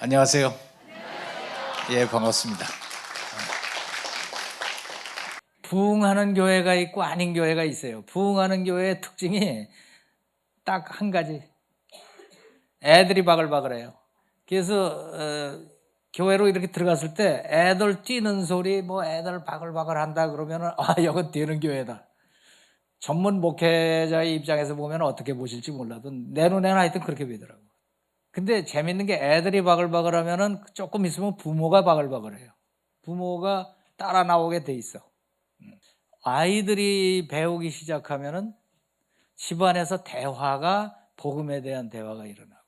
안녕하세요. 예, 반갑습니다. 부흥하는 교회가 있고 아닌 교회가 있어요. 부흥하는 교회의 특징이 딱 한 가지. 애들이 바글바글해요. 그래서 교회로 이렇게 들어갔을 때 애들 뛰는 소리, 뭐 애들 바글바글한다 그러면은 이건 뛰는 교회다. 전문 목회자의 입장에서 보면 어떻게 보실지 몰라도 내 눈에는 하여튼 그렇게 보이더라고. 근데 재밌는 게 애들이 바글바글하면은 조금 있으면 부모가 바글바글해요. 부모가 따라 나오게 돼 있어. 아이들이 배우기 시작하면은 집안에서 대화가, 복음에 대한 대화가 일어나고,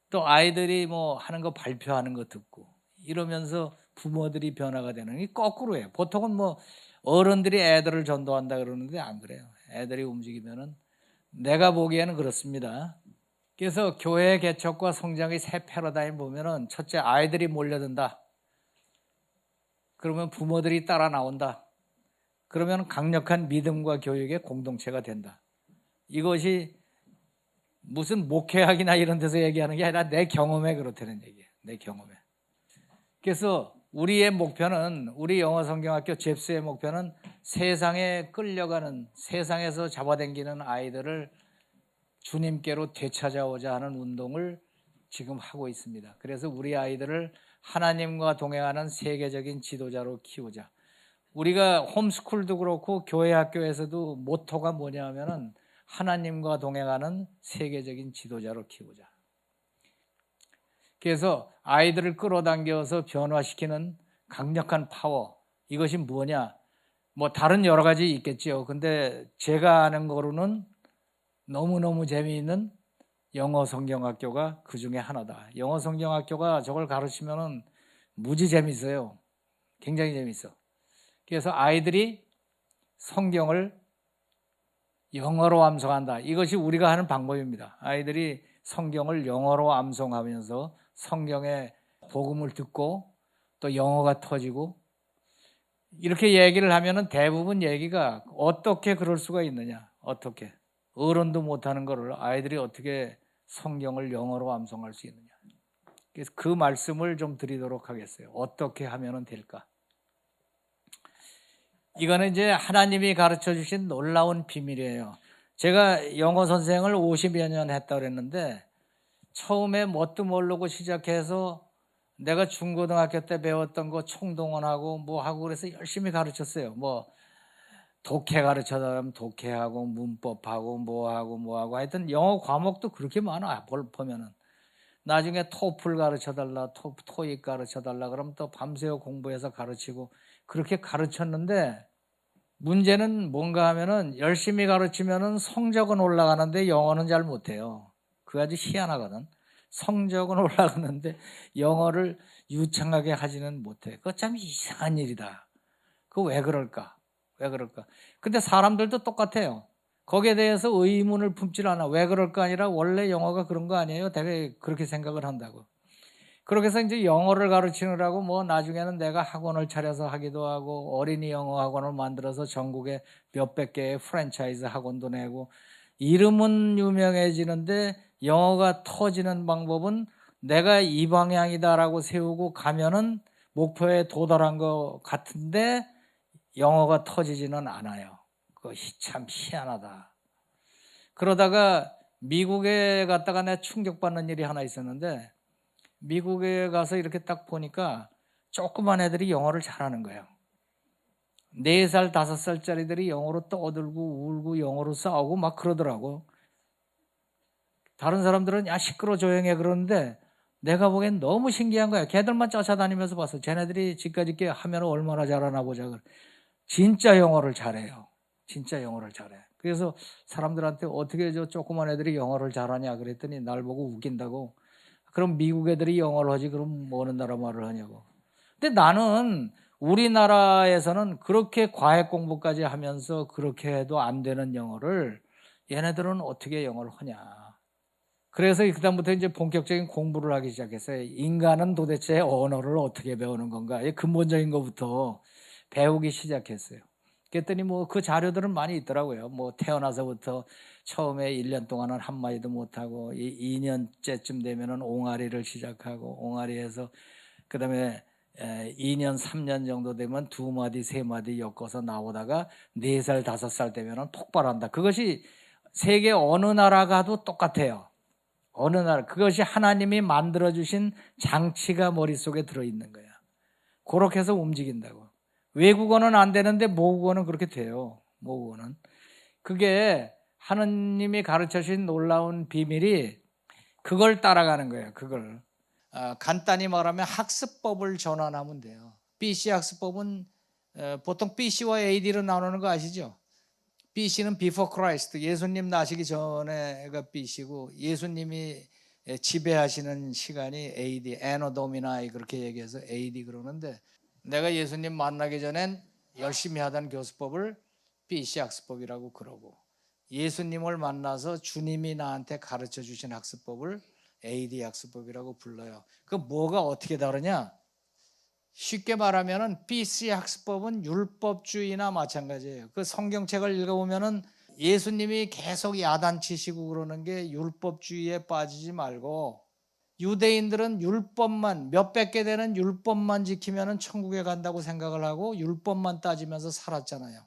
또 아이들이 뭐 하는 거 발표하는 거 듣고 이러면서 부모들이 변화가 되는 게 거꾸로예요. 보통은 뭐 어른들이 애들을 전도한다 그러는데 안 그래요. 애들이 움직이면은, 내가 보기에는 그렇습니다. 그래서 교회 개척과 성장의 새 패러다임 보면은, 첫째, 아이들이 몰려든다. 그러면 부모들이 따라 나온다. 그러면 강력한 믿음과 교육의 공동체가 된다. 이것이 무슨 목회학이나 이런 데서 얘기하는 게 아니라 내 경험에 그렇다는 얘기예요. 내 경험에. 그래서 우리의 목표는, 우리 영어성경학교 잽스의 목표는 세상에 끌려가는, 세상에서 잡아당기는 아이들을 주님께로 되찾아오자 하는 운동을 지금 하고 있습니다. 그래서 우리 아이들을 하나님과 동행하는 세계적인 지도자로 키우자. 우리가 홈스쿨도 그렇고 교회 학교에서도 모토가 뭐냐 하면은 하나님과 동행하는 세계적인 지도자로 키우자. 그래서 아이들을 끌어당겨서 변화시키는 강력한 파워, 이것이 뭐냐? 뭐 다른 여러 가지 있겠지요. 근데 제가 아는 거로는 너무너무 재미있는 영어 성경학교가 그 중에 하나다. 영어 성경학교가 저걸 가르치면은 무지 재밌어요. 굉장히 재밌어. 그래서 아이들이 성경을 영어로 암송한다. 이것이 우리가 하는 방법입니다. 아이들이 성경을 영어로 암송하면서 성경의 복음을 듣고 또 영어가 터지고, 이렇게 얘기를 하면은 대부분 얘기가 어떻게 그럴 수가 있느냐. 어떻게. 어른도 못하는 거를 아이들이 어떻게 성경을 영어로 암송할 수 있느냐. 그래서 그 말씀을 좀 드리도록 하겠어요. 어떻게 하면 될까? 이거는 이제 하나님이 가르쳐 주신 놀라운 비밀이에요. 제가 영어 선생을 50여 년 했다고 그랬는데, 처음에 뭣도 모르고 시작해서 내가 중고등학교 때 배웠던 거 총동원하고 뭐 하고 그래서 열심히 가르쳤어요. 뭐 독해 가르쳐달라면 독해하고 문법하고 뭐하고 하여튼 영어 과목도 그렇게 많아. 보면은 나중에 토플 가르쳐달라, 토익 가르쳐달라 그러면 또 밤새워 공부해서 가르치고 그렇게 가르쳤는데, 문제는 뭔가 하면은 열심히 가르치면은 성적은 올라가는데 영어는 잘 못해요. 그거 아주 희한하거든. 성적은 올라가는데 영어를 유창하게 하지는 못해. 그거 참 이상한 일이다. 그거 왜 그럴까? 왜 그럴까? 근데 사람들도 똑같아요. 거기에 대해서 의문을 품질 않아. 왜 그럴까 아니라 원래 영어가 그런 거 아니에요? 되게 그렇게 생각을 한다고. 그렇게 해서 이제 영어를 가르치느라고 뭐 나중에는 내가 학원을 차려서 하기도 하고, 어린이 영어 학원을 만들어서 전국에 몇백 개의 프랜차이즈 학원도 내고, 이름은 유명해지는데 영어가 터지는 방법은 내가 이 방향이다라고 세우고 가면은 목표에 도달한 것 같은데 영어가 터지지는 않아요. 그것이 참 희한하다. 그러다가 미국에 갔다가 내가 충격받는 일이 하나 있었는데, 미국에 가서 이렇게 딱 보니까 조그만 애들이 영어를 잘하는 거예요. 4살, 5살짜리들이 영어로 떠들고 울고 영어로 싸우고 막 그러더라고. 다른 사람들은 야 시끄러 조용해 그러는데 내가 보기엔 너무 신기한 거야. 걔들만 쫓아다니면서 봤어. 쟤네들이 지금까지 하면 얼마나 잘하나 보자. 진짜 영어를 잘해요. 진짜 영어를 잘해. 그래서 사람들한테 어떻게 저 조그만 애들이 영어를 잘하냐 그랬더니 날 보고 웃긴다고. 그럼 미국 애들이 영어를 하지 그럼 어느 나라 말을 하냐고. 근데 나는 우리나라에서는 그렇게 과외 공부까지 하면서 그렇게 해도 안 되는 영어를 얘네들은 어떻게 영어를 하냐. 그래서 그다음부터 이제 본격적인 공부를 하기 시작했어요. 인간은 도대체 언어를 어떻게 배우는 건가? 근본적인 것부터 배우기 시작했어요. 그랬더니 뭐 그 자료들은 많이 있더라고요. 뭐 태어나서부터 처음에 1년 동안은 한마디도 못하고 2년째쯤 되면은 옹알이를 시작하고 옹알이에서 그다음에 2년 3년 정도 되면 2마디 3마디 엮어서 나오다가 4살 5살 되면은 폭발한다. 그것이 세계 어느 나라 가도 똑같아요. 어느 나라, 그것이 하나님이 만들어주신 장치가 머릿속에 들어있는 거야. 그렇게 해서 움직인다고. 외국어는 안 되는데 모국어는 그렇게 돼요. 모국어는. 그게 하나님이 가르쳐주신 놀라운 비밀이 그걸 따라가는 거예요. 그걸. 간단히 말하면 학습법을 전환하면 돼요. BC 학습법은 보통 BC와 AD로 나누는 거 아시죠? BC는 Before Christ, 예수님 나시기 전에가 BC고 예수님이 지배하시는 시간이 AD, Anno Domini 그렇게 얘기해서 AD 그러는데 내가 예수님 만나기 전엔 열심히 하던 교수법을 BC 학습법이라고 그러고 예수님을 만나서 주님이 나한테 가르쳐 주신 학습법을 AD 학습법이라고 불러요. 그 뭐가 어떻게 다르냐? 쉽게 말하면은 BC 학습법은 율법주의나 마찬가지예요. 그 성경책을 읽어보면은 예수님이 계속 야단치시고 그러는 게 율법주의에 빠지지 말고 유대인들은 율법만 몇백 개 되는 율법만 지키면은 천국에 간다고 생각을 하고 율법만 따지면서 살았잖아요.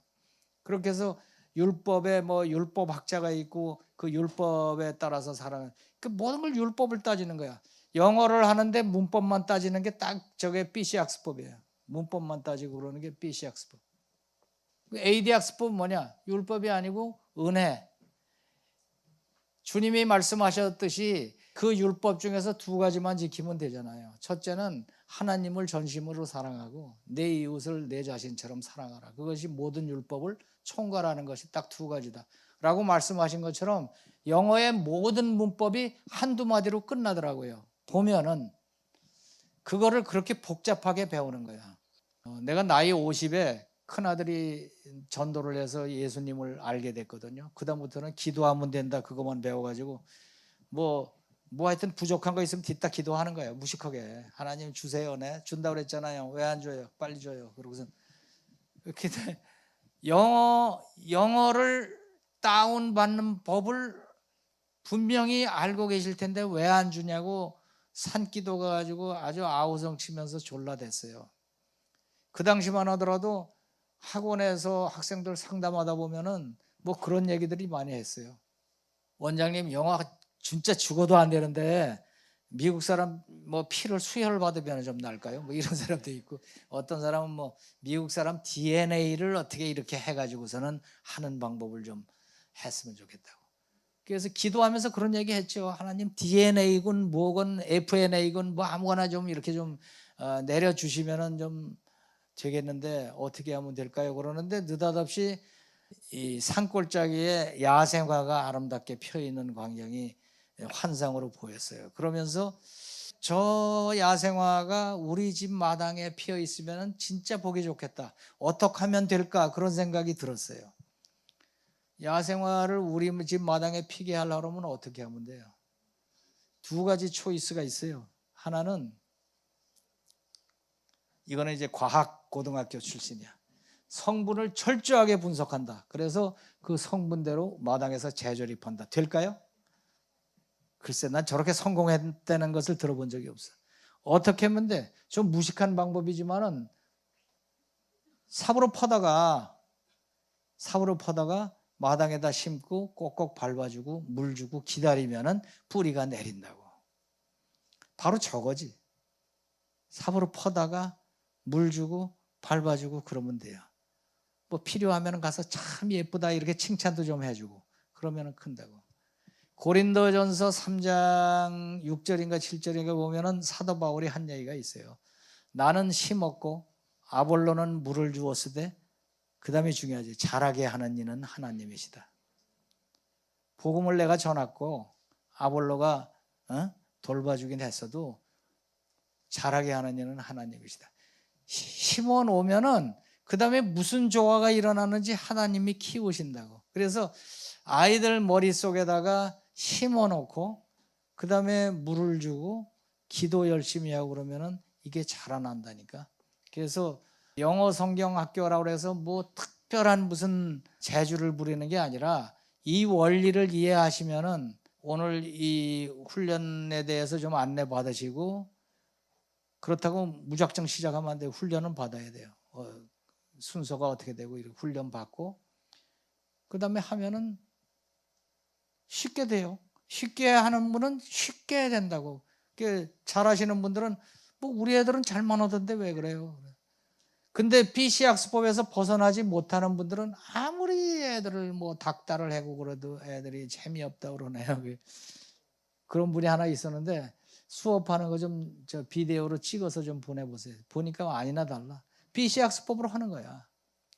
그렇게 해서 율법에 뭐 율법학자가 있고 그 율법에 따라서 살아가는 그 모든 걸 율법을 따지는 거야. 영어를 하는데 문법만 따지는 게 딱 저게 BC 학습법이에요. 문법만 따지고 그러는 게 BC 학습법. AD 학습법은 뭐냐? 율법이 아니고 은혜. 주님이 말씀하셨듯이 그 율법 중에서 2가지만 지키면 되잖아요. 첫째는 하나님을 전심으로 사랑하고 내 이웃을 내 자신처럼 사랑하라. 그것이 모든 율법을 총괄하는 것이 딱 2가지다 라고 말씀하신 것처럼 영어의 모든 문법이 한두 마디로 끝나더라고요. 보면은 그거를 그렇게 복잡하게 배우는 거야. 내가 나이 50에 큰아들이 전도를 해서 예수님을 알게 됐거든요. 그다음부터는 기도하면 된다 그것만 배워가지고 뭐 하여튼 부족한 거 있으면 뒤따 기도하는 거예요. 무식하게. 하나님 주세요. 네 준다고 그랬잖아요. 왜 안 줘요? 빨리 줘요. 그러고서 이렇게 영어를 다운받는 법을 분명히 알고 계실 텐데 왜 안 주냐고 산기도 가가지고 아주 아우성 치면서 졸라댔어요. 그 당시만 하더라도 학원에서 학생들 상담하다 보면은 뭐 그런 얘기들이 많이 했어요. 원장님 영어 진짜 죽어도 안 되는데 미국 사람 뭐 피를 수혈 받으면 좀 나을까요? 뭐 이런 사람도 있고 어떤 사람은 뭐 미국 사람 DNA를 어떻게 이렇게 해가지고서는 하는 방법을 좀 했으면 좋겠다고. 그래서 기도하면서 그런 얘기 했죠. 하나님 DNA군 뭐건 FNA군 뭐 아무거나 좀 이렇게 좀 내려주시면은 좀 되겠는데 어떻게 하면 될까요? 그러는데 느닷없이 이 산골짜기에 야생화가 아름답게 펴 있는 광경이 환상으로 보였어요. 그러면서 저 야생화가 우리 집 마당에 피어 있으면 진짜 보기 좋겠다. 어떻게 하면 될까? 그런 생각이 들었어요. 야생화를 우리 집 마당에 피게 하려면 어떻게 하면 돼요? 2가지 초이스가 있어요. 하나는 이거는 이제 과학 고등학교 출신이야. 성분을 철저하게 분석한다. 그래서 그 성분대로 마당에서 재조립한다. 될까요? 글쎄 난 저렇게 성공했다는 것을 들어본 적이 없어. 어떻게 하면 돼? 좀 무식한 방법이지만은 삽으로 퍼다가 마당에다 심고 꼭꼭 밟아주고 물 주고 기다리면은 뿌리가 내린다고. 바로 저거지. 삽으로 퍼다가 물 주고 밟아주고 그러면 돼요. 뭐 필요하면 가서 참 예쁘다 이렇게 칭찬도 좀 해주고 그러면 큰다고. 고린도전서 3장 6절인가 7절인가 보면은 사도 바울이 한 얘기가 있어요. 나는 심었고 아볼로는 물을 주었으되 그 다음에 중요하지. 자라게 하는 이는 하나님이시다. 복음을 내가 전했고 아볼로가 돌봐주긴 했어도 자라게 하는 이는 하나님이시다. 심어 놓으면은 그 다음에 무슨 조화가 일어나는지 하나님이 키우신다고. 그래서 아이들 머릿속에다가 심어 놓고 그 다음에 물을 주고 기도 열심히 하고 그러면은 이게 자라난다니까. 그래서 영어 성경 학교라고 해서 뭐 특별한 무슨 재주를 부리는 게 아니라 이 원리를 이해하시면은 오늘 이 훈련에 대해서 좀 안내 받으시고, 그렇다고 무작정 시작하면 안 돼요. 훈련은 받아야 돼요. 순서가 어떻게 되고 이렇게 훈련 받고 그 다음에 하면은 쉽게 돼요. 쉽게 하는 분은 쉽게 된다고. 잘하시는 분들은 뭐 우리 애들은 잘만 하던데 왜 그래요? 근데 PC 학습법에서 벗어나지 못하는 분들은 아무리 애들을 뭐 닥달을 하고 그래도 애들이 재미없다 그러네요. 그런 분이 하나 있었는데 수업하는 거 좀 비디오로 찍어서 좀 보내보세요. 보니까 아니나 달라. PC 학습법으로 하는 거야.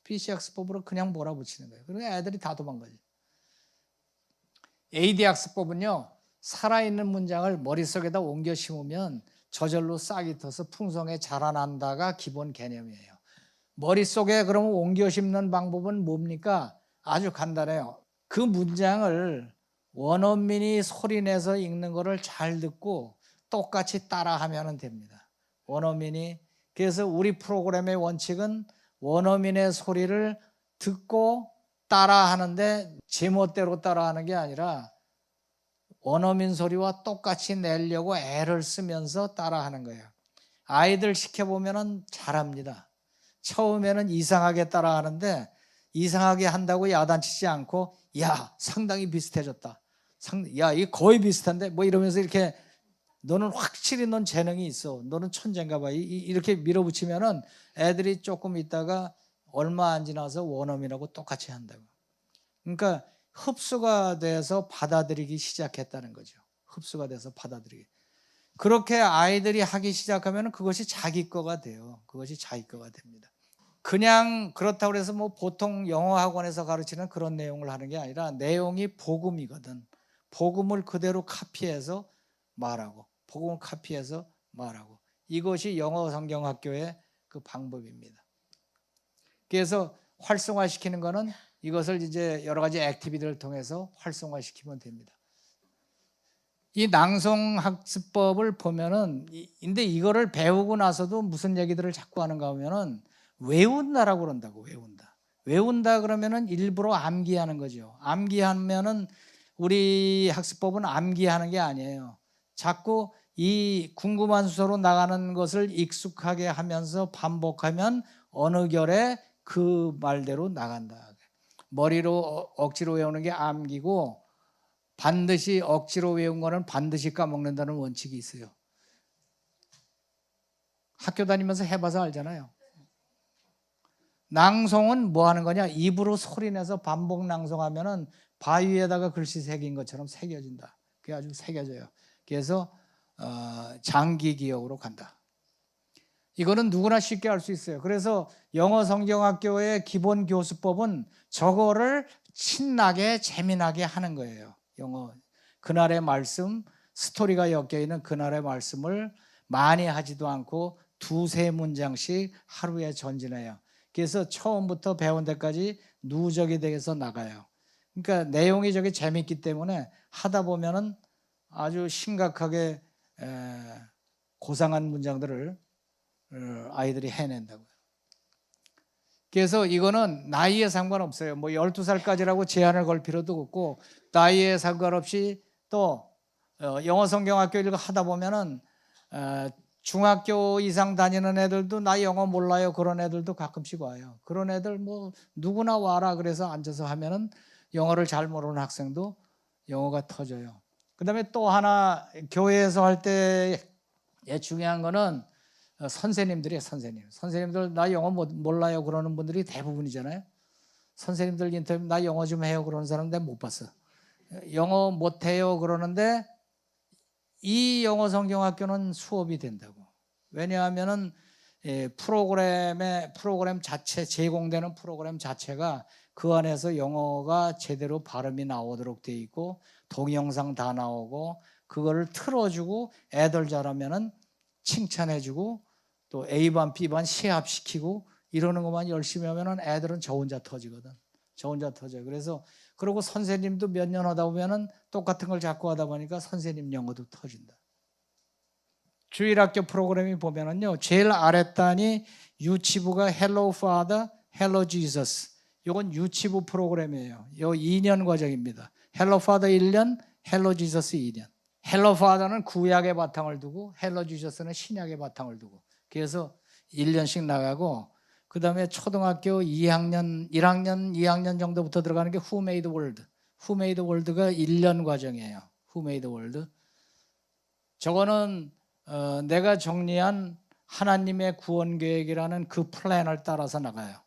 PC 학습법으로 그냥 몰아붙이는 거예요. 그러니까 애들이 다 도망가지. AD 학습법은요, 살아있는 문장을 머릿속에다 옮겨 심으면 저절로 싹이 터서 풍성에 자라난다가 기본 개념이에요. 머릿속에 그러면 옮겨 심는 방법은 뭡니까? 아주 간단해요. 그 문장을 원어민이 소리내서 읽는 거를 잘 듣고 똑같이 따라하면 됩니다. 원어민이. 그래서 우리 프로그램의 원칙은 원어민의 소리를 듣고 따라하는데 제멋대로 따라하는 게 아니라 원어민 소리와 똑같이 내려고 애를 쓰면서 따라하는 거예요. 아이들 시켜보면 잘합니다. 처음에는 이상하게 따라하는데 이상하게 한다고 야단치지 않고 야 상당히 비슷해졌다. 야 이게 거의 비슷한데 뭐 이러면서 이렇게 너는 확실히 넌 재능이 있어. 너는 천재인가 봐. 이렇게 밀어붙이면은 애들이 조금 있다가 얼마 안 지나서 원어민하고 똑같이 한다고. 그러니까 흡수가 돼서 받아들이기 시작했다는 거죠. 흡수가 돼서 받아들이기. 그렇게 아이들이 하기 시작하면 그것이 자기 거가 돼요. 그것이 자기 거가 됩니다. 그냥 그렇다고 해서 뭐 보통 영어 학원에서 가르치는 그런 내용을 하는 게 아니라 내용이 복음이거든. 복음을 그대로 카피해서 말하고, 복음을 카피해서 말하고. 이것이 영어 성경학교의 그 방법입니다. 그래서 활성화시키는 거는 이것을 이제 여러 가지 액티비티를 통해서 활성화시키면 됩니다. 이 낭송학습법을 보면은, 근데 이거를 배우고 나서도 무슨 얘기들을 자꾸 하는가 하면은 외운다라고 그런다고. 외운다 그러면은 일부러 암기하는 거죠. 암기하면은 우리 학습법은 암기하는 게 아니에요. 자꾸 이 궁금한 수소로 나가는 것을 익숙하게 하면서 반복하면 어느 결에 그 말대로 나간다. 머리로 억지로 외우는 게 암기고 반드시 억지로 외운 거는 반드시 까먹는다는 원칙이 있어요. 학교 다니면서 해봐서 알잖아요. 낭송은 뭐 하는 거냐? 입으로 소리내서 반복 낭송하면은 바위에다가 글씨 새긴 것처럼 새겨진다. 그게 아주 새겨져요. 그래서 장기 기억으로 간다. 이거는 누구나 쉽게 할 수 있어요. 그래서 영어 성경학교의 기본 교수법은 저거를 신나게 재미나게 하는 거예요. 영어 그날의 말씀, 스토리가 엮여있는 그날의 말씀을 많이 하지도 않고 두세 문장씩 하루에 전진해요. 그래서 처음부터 배운 데까지 누적이 돼서 나가요. 그러니까 내용이 저게 재밌기 때문에 하다 보면은 아주 심각하게 고상한 문장들을 아이들이 해낸다고요. 그래서 이거는 나이에 상관없어요. 뭐 12살까지라고 제한을 걸 필요도 없고 나이에 상관없이 또 영어 성경학교 이거 하다 보면은 중학교 이상 다니는 애들도 나 영어 몰라요 그런 애들도 가끔씩 와요. 그런 애들 뭐 누구나 와라 그래서 앉아서 하면은 영어를 잘 모르는 학생도 영어가 터져요. 그다음에 또 하나 교회에서 할 때 중요한 거는 선생님들이에요. 선생님들 나 영어 몰라요 그러는 분들이 대부분이잖아요. 선생님들 인터뷰 나 영어 좀 해요 그러는 사람 내가 못 봤어. 영어 못해요 그러는데 이 영어 성경학교는 수업이 된다고. 왜냐하면은 프로그램 자체 제공되는 프로그램 자체가 그 안에서 영어가 제대로 발음이 나오도록 돼 있고 동영상 다 나오고 그거를 틀어주고 애들 잘하면은 칭찬해주고 또 A반 B반 시합시키고 이러는 것만 열심히 하면은 애들은 저 혼자 터지거든. 저 혼자 터져요. 그래서 그리고 선생님도 몇 년 하다 보면은 똑같은 걸 자꾸 하다 보니까 선생님 영어도 터진다. 주일학교 프로그램이 보면은요 제일 아랫단이 유치부가 Hello Father, Hello Jesus 이건 유치부 프로그램이에요. 요 2년 과정입니다. 헬로 파더 1년, 헬로 지저스 2년. 헬로 파더는 구약의 바탕을 두고 헬로 지저스는 신약의 바탕을 두고 그래서 1년씩 나가고 그 다음에 초등학교 2학년, 1학년, 2학년 정도부터 들어가는 게 Who Made the World. Who Made the World가 1년 과정이에요. Who Made the World. 저거는 내가 정리한 하나님의 구원 계획이라는 그 플랜을 따라서 나가요.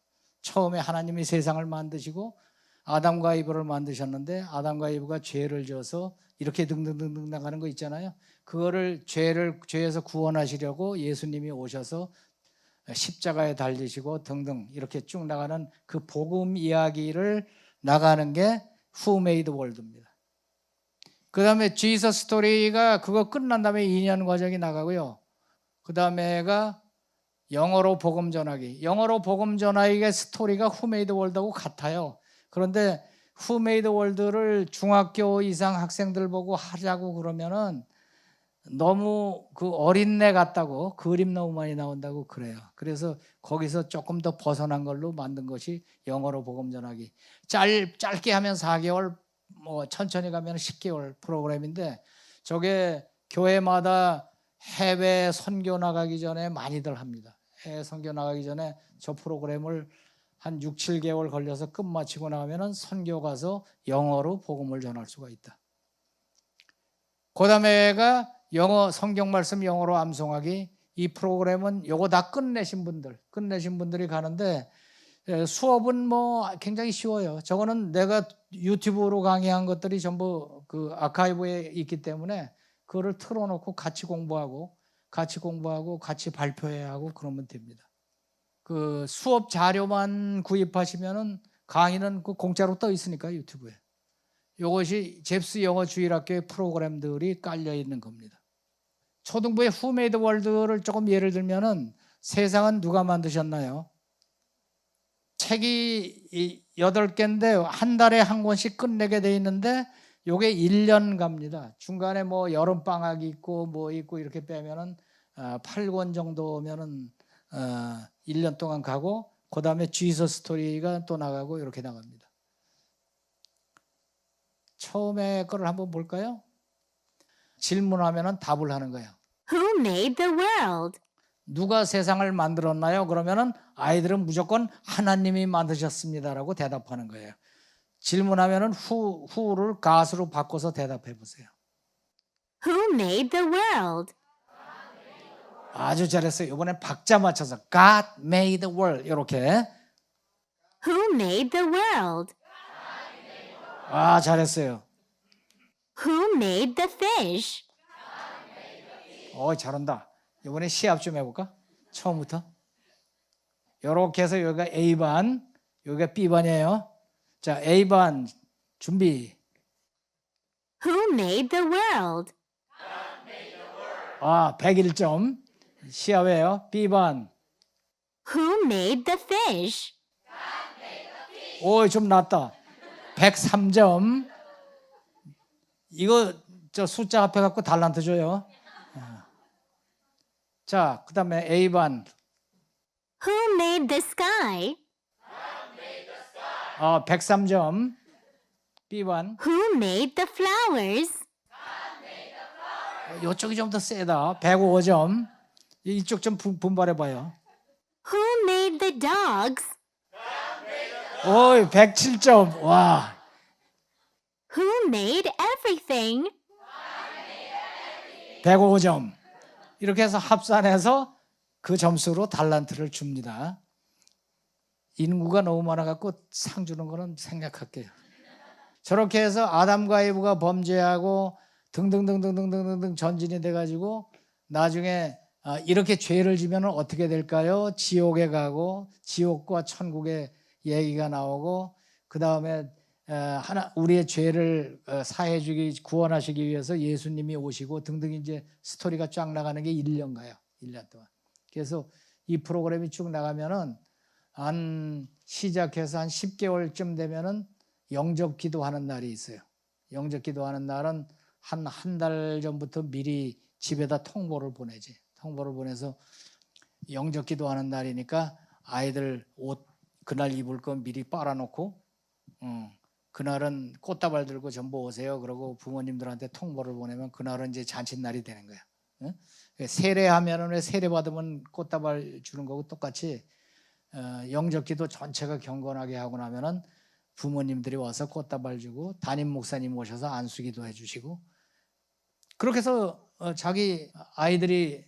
처음에 하나님이 세상을 만드시고 아담과 이브를 만드셨는데 아담과 이브가 죄를 져서 이렇게 등등등등 나가는 거 있잖아요. 그거를 죄에서 구원하시려고 예수님이 오셔서 십자가에 달리시고 등등 이렇게 쭉 나가는 그 복음 이야기를 나가는 게 Who Made the World입니다. 그 다음에 지저스 스토리가 그거 끝난 다음에 2년 과정이 나가고요. 그 다음에가 영어로 복음 전하기. 영어로 복음 전하기의 스토리가 Who Made the World하고 같아요. 그런데 Who Made the World를 중학교 이상 학생들 보고 하자고 그러면은 너무 그 어린애 같다고 그림 너무 많이 나온다고 그래요. 그래서 거기서 조금 더 벗어난 걸로 만든 것이 영어로 복음 전하기. 짧게 하면 4개월, 뭐 천천히 가면 10개월 프로그램인데 저게 교회마다 해외 선교 나가기 전에 많이들 합니다. 해외 선교 나가기 전에 저 프로그램을 한 6, 7개월 걸려서 끝마치고 나가면 선교 가서 영어로 복음을 전할 수가 있다. 그 다음에가 영어 성경 말씀 영어로 암송하기. 이 프로그램은 요거 다 끝내신 분들이 가는데 수업은 뭐 굉장히 쉬워요. 저거는 내가 유튜브로 강의한 것들이 전부 그 아카이브에 있기 때문에 그거를 틀어놓고 같이 공부하고 같이 발표해야 하고 그러면 됩니다. 그 수업 자료만 구입하시면은 강의는 그 공짜로 떠 있으니까 유튜브에. 이것이 잽스 영어 주일학교의 프로그램들이 깔려 있는 겁니다. 초등부의 Who Made the World를 조금 예를 들면은 세상은 누가 만드셨나요? 책이 8개인데 한 달에 한 권씩 끝내게 돼 있는데 요게 1년 갑니다. 중간에 뭐 여름 방학이 있고 뭐 있고 이렇게 빼면은 8권 정도면은 1년 동안 가고 그다음에 지저스 스토리가 또 나가고 이렇게 나갑니다. 처음에 거를 한번 볼까요? 질문하면은 답을 하는 거예요. Who made the world? 누가 세상을 만들었나요? 그러면은 아이들은 무조건 하나님이 만드셨습니다라고 대답하는 거예요. 질문하면은 who를 got으로 바꿔서 대답해 보세요. Who made the world? 아주 잘했어요. 이번엔 박자 맞춰서 God made the world 이렇게. Who made the world? 아, 잘했어요. Who made the fish? 잘한다. 이번에 시합 좀 해볼까? 처음부터. 이렇게 해서 여기가 A반, 여기가 B반이에요. 자, A반 준비. Who made the world? 101점. 시합이에요. B반. Who made the fish? 좀 낮다. 103점. 이거 저 숫자 앞에 갖고 달란트 줘요. 자, 그 다음에 A반. Who made the sky? 103점. B반. Who made the flowers? 이쪽이 좀 더 세다. 105점. 이쪽 좀 분발해봐요. Who made the dogs? 107점. 와. Who made everything? 105점. 이렇게 해서 합산해서 그 점수로 달란트를 줍니다. 인구가 너무 많아갖고 상 주는 거는 생략할게요. 저렇게 해서 아담과 이브가 범죄하고 등등등등등등등 전진이 돼가지고 나중에 이렇게 죄를 지면 어떻게 될까요? 지옥에 가고 지옥과 천국의 얘기가 나오고 그 다음에 우리의 죄를 사해주기 구원하시기 위해서 예수님이 오시고 등등 이제 스토리가 쫙 나가는 게 1년 가요. 1년 동안. 그래서 이 프로그램이 쭉 나가면은 시작해서 한 10개월쯤 되면은 영접 기도하는 날이 있어요. 영접 기도하는 날은 한 달 전부터 미리 집에다 통보를 보내지. 통보를 보내서 영접 기도하는 날이니까 아이들 옷 그날 입을 거 미리 빨아놓고 그날은 꽃다발 들고 전부 오세요. 그러고 부모님들한테 통보를 보내면 그날은 이제 잔칫날이 되는 거야. 응? 세례하면은 왜 세례 받으면 꽃다발 주는 거고 똑같이 영접기도 전체가 경건하게 하고 나면은 부모님들이 와서 꽃다발 주고 담임 목사님 오셔서 안수기도 해주시고 그렇게 해서 자기 아이들이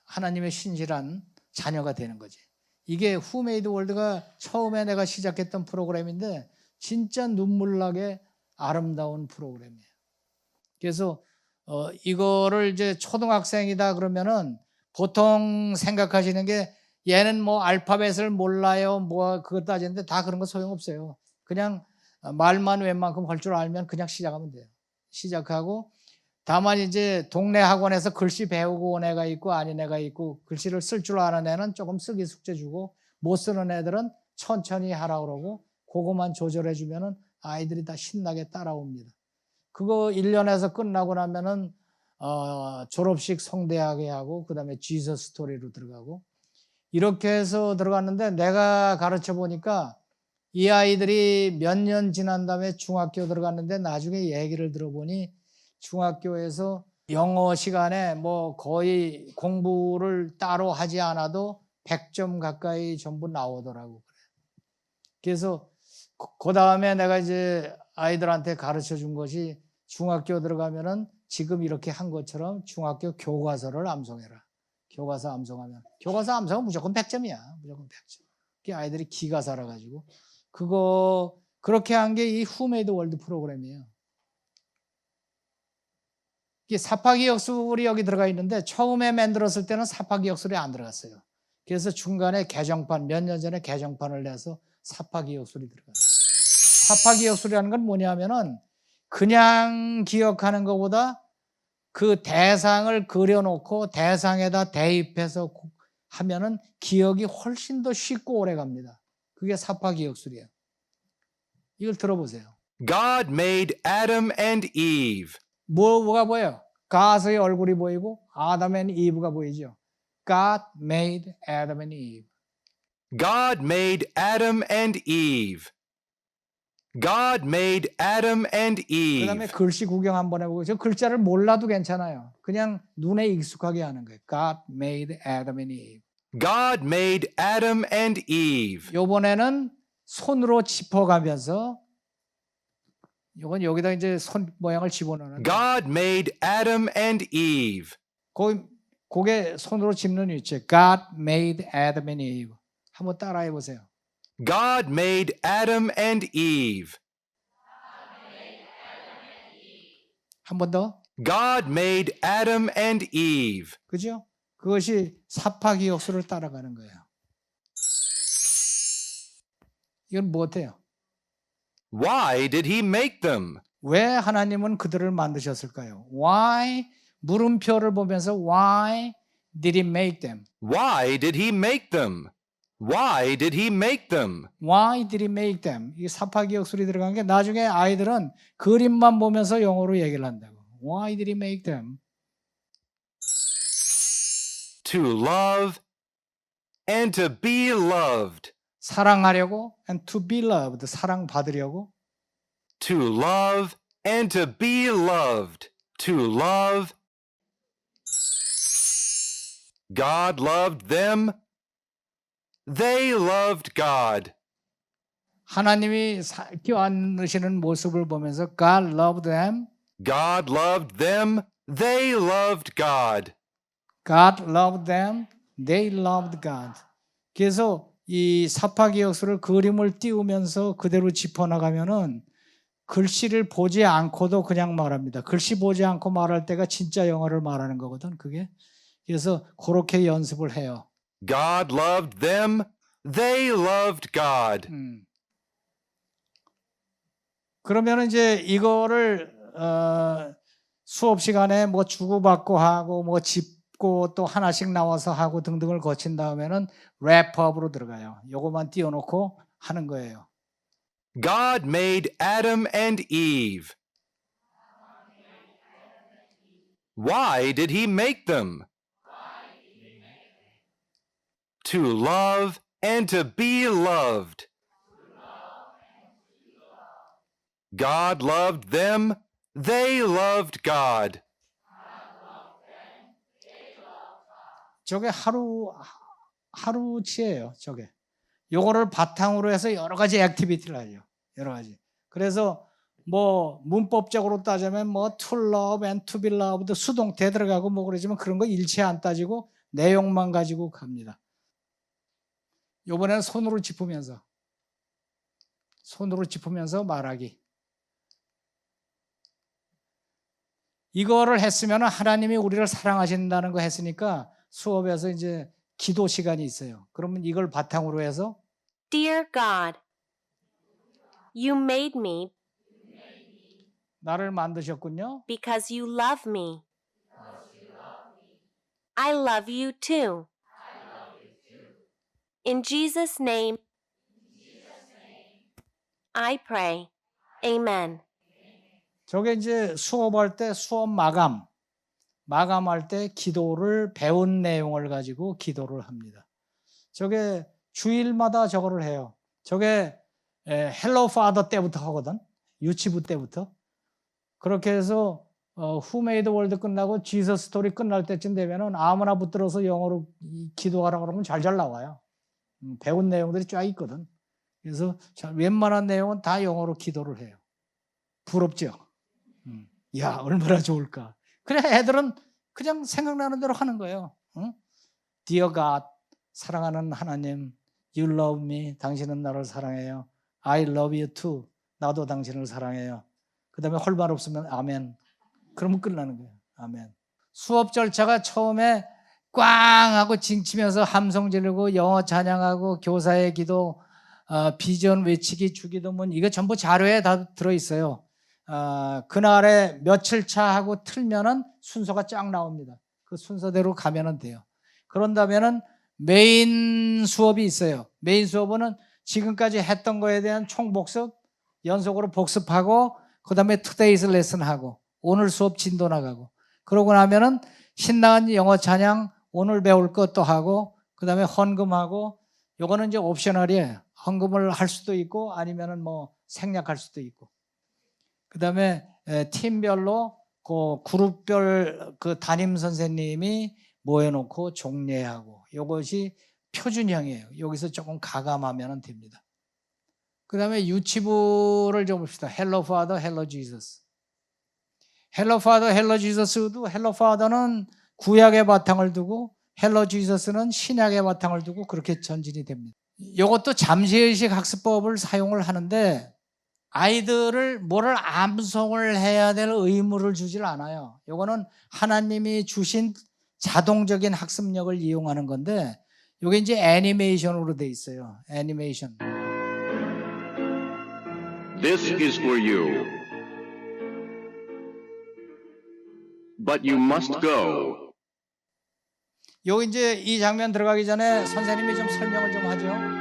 하나님의 신실한 자녀가 되는 거지. 이게 후메이드 월드가 처음에 내가 시작했던 프로그램인데 진짜 눈물나게 아름다운 프로그램이에요. 그래서 이거를 이제 초등학생이다 그러면은 보통 생각하시는 게 얘는 뭐 알파벳을 몰라요, 뭐 그거 따지는데 다 그런 거 소용없어요. 그냥 말만 웬만큼 할 줄 알면 그냥 시작하면 돼요. 시작하고 다만 이제 동네 학원에서 글씨 배우고 온 애가 있고 아닌 애가 있고 글씨를 쓸 줄 아는 애는 조금 쓰기 숙제 주고 못 쓰는 애들은 천천히 하라 그러고 그거만 조절해 주면은 아이들이 다 신나게 따라옵니다. 그거 1년에서 끝나고 나면은 졸업식 성대하게 하고 그다음에 지저스 스토리로 들어가고 이렇게 해서 들어갔는데 내가 가르쳐 보니까 이 아이들이 몇 년 지난 다음에 중학교 들어갔는데 나중에 얘기를 들어보니 중학교에서 영어 시간에 뭐 거의 공부를 따로 하지 않아도 100점 가까이 전부 나오더라고. 그래서 그 다음에 내가 이제 아이들한테 가르쳐 준 것이 중학교 들어가면은 지금 이렇게 한 것처럼 중학교 교과서를 암송해라. 교과서 암송하면 교과서 암송은 무조건 100점이야. 무조건 100점. 그 아이들이 기가 살아가지고 그거 그렇게 한 게 이 후메이드 월드 프로그램이에요. 이게 사파기 역술이 여기 들어가 있는데 처음에 만들었을 때는 사파기 역술이 안 들어갔어요. 그래서 중간에 개정판 몇 년 전에 개정판을 내서 사파기 역술이 들어갔어요. 사파기 역술이라는 건 뭐냐면은 그냥 기억하는 것보다 그 대상을 그려놓고 대상에다 대입해서 하면은 기억이 훨씬 더 쉽고 오래 갑니다. 그게 사파기 역술이에요. 이걸 들어보세요. God made Adam and Eve. 뭐가 보여요? God의 얼굴이 보이고 아담 앤 이브가 보이죠. God made Adam and Eve. God made Adam and Eve. God made Adam and 그 다음에 Eve. 글씨 구경 한번 해보고 저 글자를 몰라도 괜찮아요. 그냥 눈에 익숙하게 하는 거예요. God made Adam and Eve. God made Adam and Eve. 요번에는 손으로 짚어가면서 요건 여기다 이제 손 모양을 집어넣는 God made Adam and Eve. 그게 손으로 짚는 위치. God made Adam and Eve. 한번 따라해 보세요. God made Adam and Eve. 한 번 더. God made Adam and Eve. 그죠? 그것이 사파기 역수를 따라가는 거예요. 이건 무엇이에요? Why did he make them? 왜 하나님은 그들을 만드셨을까요? Why? 물음표를 보면서 Why did he make them? Why did he make them? Why did he make them? Why did he make them? 이 사파기 역술이 들어간 게 나중에 아이들은 그림만 보면서 영어로 얘기를 한다고. Why did he make them? To love and to be loved. 사랑하려고 and to be loved. 사랑받으려고. To love and to be loved. To love. God loved them. They loved God. 하나님이 껴안으시는 모습을 보면서 God loved them. God loved them. They loved God. God loved them. They loved God. 그래서 이 사파기 역술을 그림을 띄우면서 그대로 짚어나가면은 글씨를 보지 않고도 그냥 말합니다. 글씨 보지 않고 말할 때가 진짜 영어를 말하는 거거든, 그게. 그래서 그렇게 연습을 해요. God loved them. They loved God. 그러면 이제 이거를 수업 시간에 뭐 주고받고 하고 뭐 짚고 또 하나씩 나와서 하고 등등을 거친 다음에는 랩업으로 들어가요. 요거만 띄워놓고 하는 거예요. God made Adam and Eve. Why did he make them? To love and to be loved. God loved them. They loved God. 저게 하루치예요. 저게. 요거를 바탕으로 해서 여러 가지 액티비티를 하죠. 여러 가지. 그래서 뭐 문법적으로 따지면 뭐 to love and to be loved 수동태 들어가고 뭐 그러지만 그런 거 일체 안 따지고 내용만 가지고 갑니다. 요번에는 손으로 짚으면서 말하기. 이거를 했으면 하나님이 우리를 사랑하신다는 거 했으니까 수업에서 이제 기도 시간이 있어요. 그러면 이걸 바탕으로 해서 Dear God, you made me 나를 만드셨군요. because you love me. I love you too. In Jesus' name, I pray. Amen. 저게 이제 수업할 때 수업 마감할 때 기도를 배운 내용을 가지고 기도를 합니다. 저게 주일마다 저거를 해요. 저게 헬로 파더 때부터 하거든. 유치부 때부터. 그렇게 해서 Who Made the World 끝나고 지저스 스토리 끝날 때쯤 되면은 아무나 붙들어서 영어로 기도하라 그러면 잘 나와요. 배운 내용들이 쫙 있거든. 그래서 웬만한 내용은 다 영어로 기도를 해요. 부럽죠? 야, 얼마나 좋을까. 그래, 애들은 그냥 생각나는 대로 하는 거예요. 응? Dear God, 사랑하는 하나님, You love me, 당신은 나를 사랑해요. I love you too, 나도 당신을 사랑해요. 그 다음에 할 말 없으면 아멘. 그러면 끝나는 거예요. 아멘. 수업 절차가 처음에 꽝 하고 징치면서 함성 지르고 영어 찬양하고 교사의 기도, 비전 외치기 주기도문 이거 전부 자료에 다 들어있어요. 그날에 며칠 차 하고 틀면은 순서가 쫙 나옵니다. 그 순서대로 가면은 돼요. 그런다면은 메인 수업이 있어요. 메인 수업은 지금까지 했던 거에 대한 총복습, 연속으로 복습하고 그 다음에 투데이즈 레슨하고 오늘 수업 진도 나가고 그러고 나면은 신나는 영어 찬양 오늘 배울 것도 하고 그 다음에 헌금하고 요거는 이제 옵셔널이에요. 헌금을 할 수도 있고 아니면은 뭐 생략할 수도 있고 그 다음에 팀별로 그 그룹별 그 담임 선생님이 모여놓고 종례하고 이것이 표준형이에요. 여기서 조금 가감하면 됩니다. 그 다음에 유치부를 좀 봅시다. 헬로 파더, 헬로 지저스. 헬로 파더, 헬로 지저스도 헬로 파더는 구약의 바탕을 두고 헬로 지저스는 신약의 바탕을 두고 그렇게 전진이 됩니다. 이것도 잠시의식 학습법을 사용을 하는데 아이들을 뭐를 암송을 해야 될 의무를 주질 않아요. 이거는 하나님이 주신 자동적인 학습력을 이용하는 건데 이게 이제 애니메이션으로 돼 있어요. 애니메이션. This is for you. But you must go. 요 이제 이 장면 들어가기 전에 선생님이 좀 설명을 좀 하죠.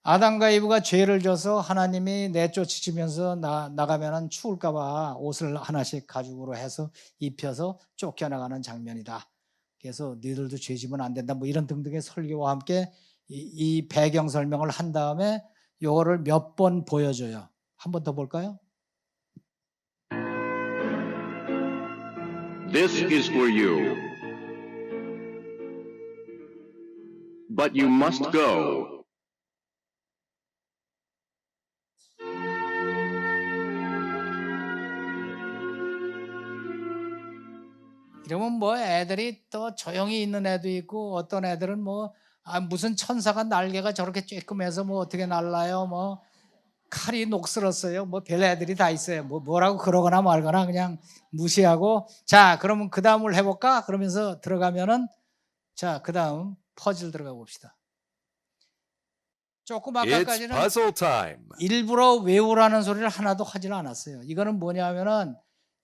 아담과 이브가 죄를 져서 하나님이 내쫓으시면서 나가면은 추울까봐 옷을 하나씩 가죽으로 해서 입혀서 쫓겨나가는 장면이다. 그래서 너희들도 죄 지면 안 된다. 뭐 이런 등등의 설교와 함께 이 배경 설명을 한 다음에 요거를 몇 번 보여줘요. 한 번 더 볼까요? This is for you. But you must go. 이러면 뭐 애들이 또 조용히 있는 애도 있고 어떤 애들은 뭐 무슨 천사가 날개가 저렇게 쬐끔해서 뭐 어떻게 날라요 뭐 칼이 녹슬었어요 뭐 별 애들이 다 있어요 뭐라고 그러거나 말거나 그냥 무시하고 자 그러면 그 다음을 해볼까 그러면서 들어가면은 자 그 다음 퍼즐 들어가 봅시다. 조금 It's 아까까지는 puzzle time. 일부러 외우라는 소리를 하나도 하지는 않았어요. 이거는 뭐냐면은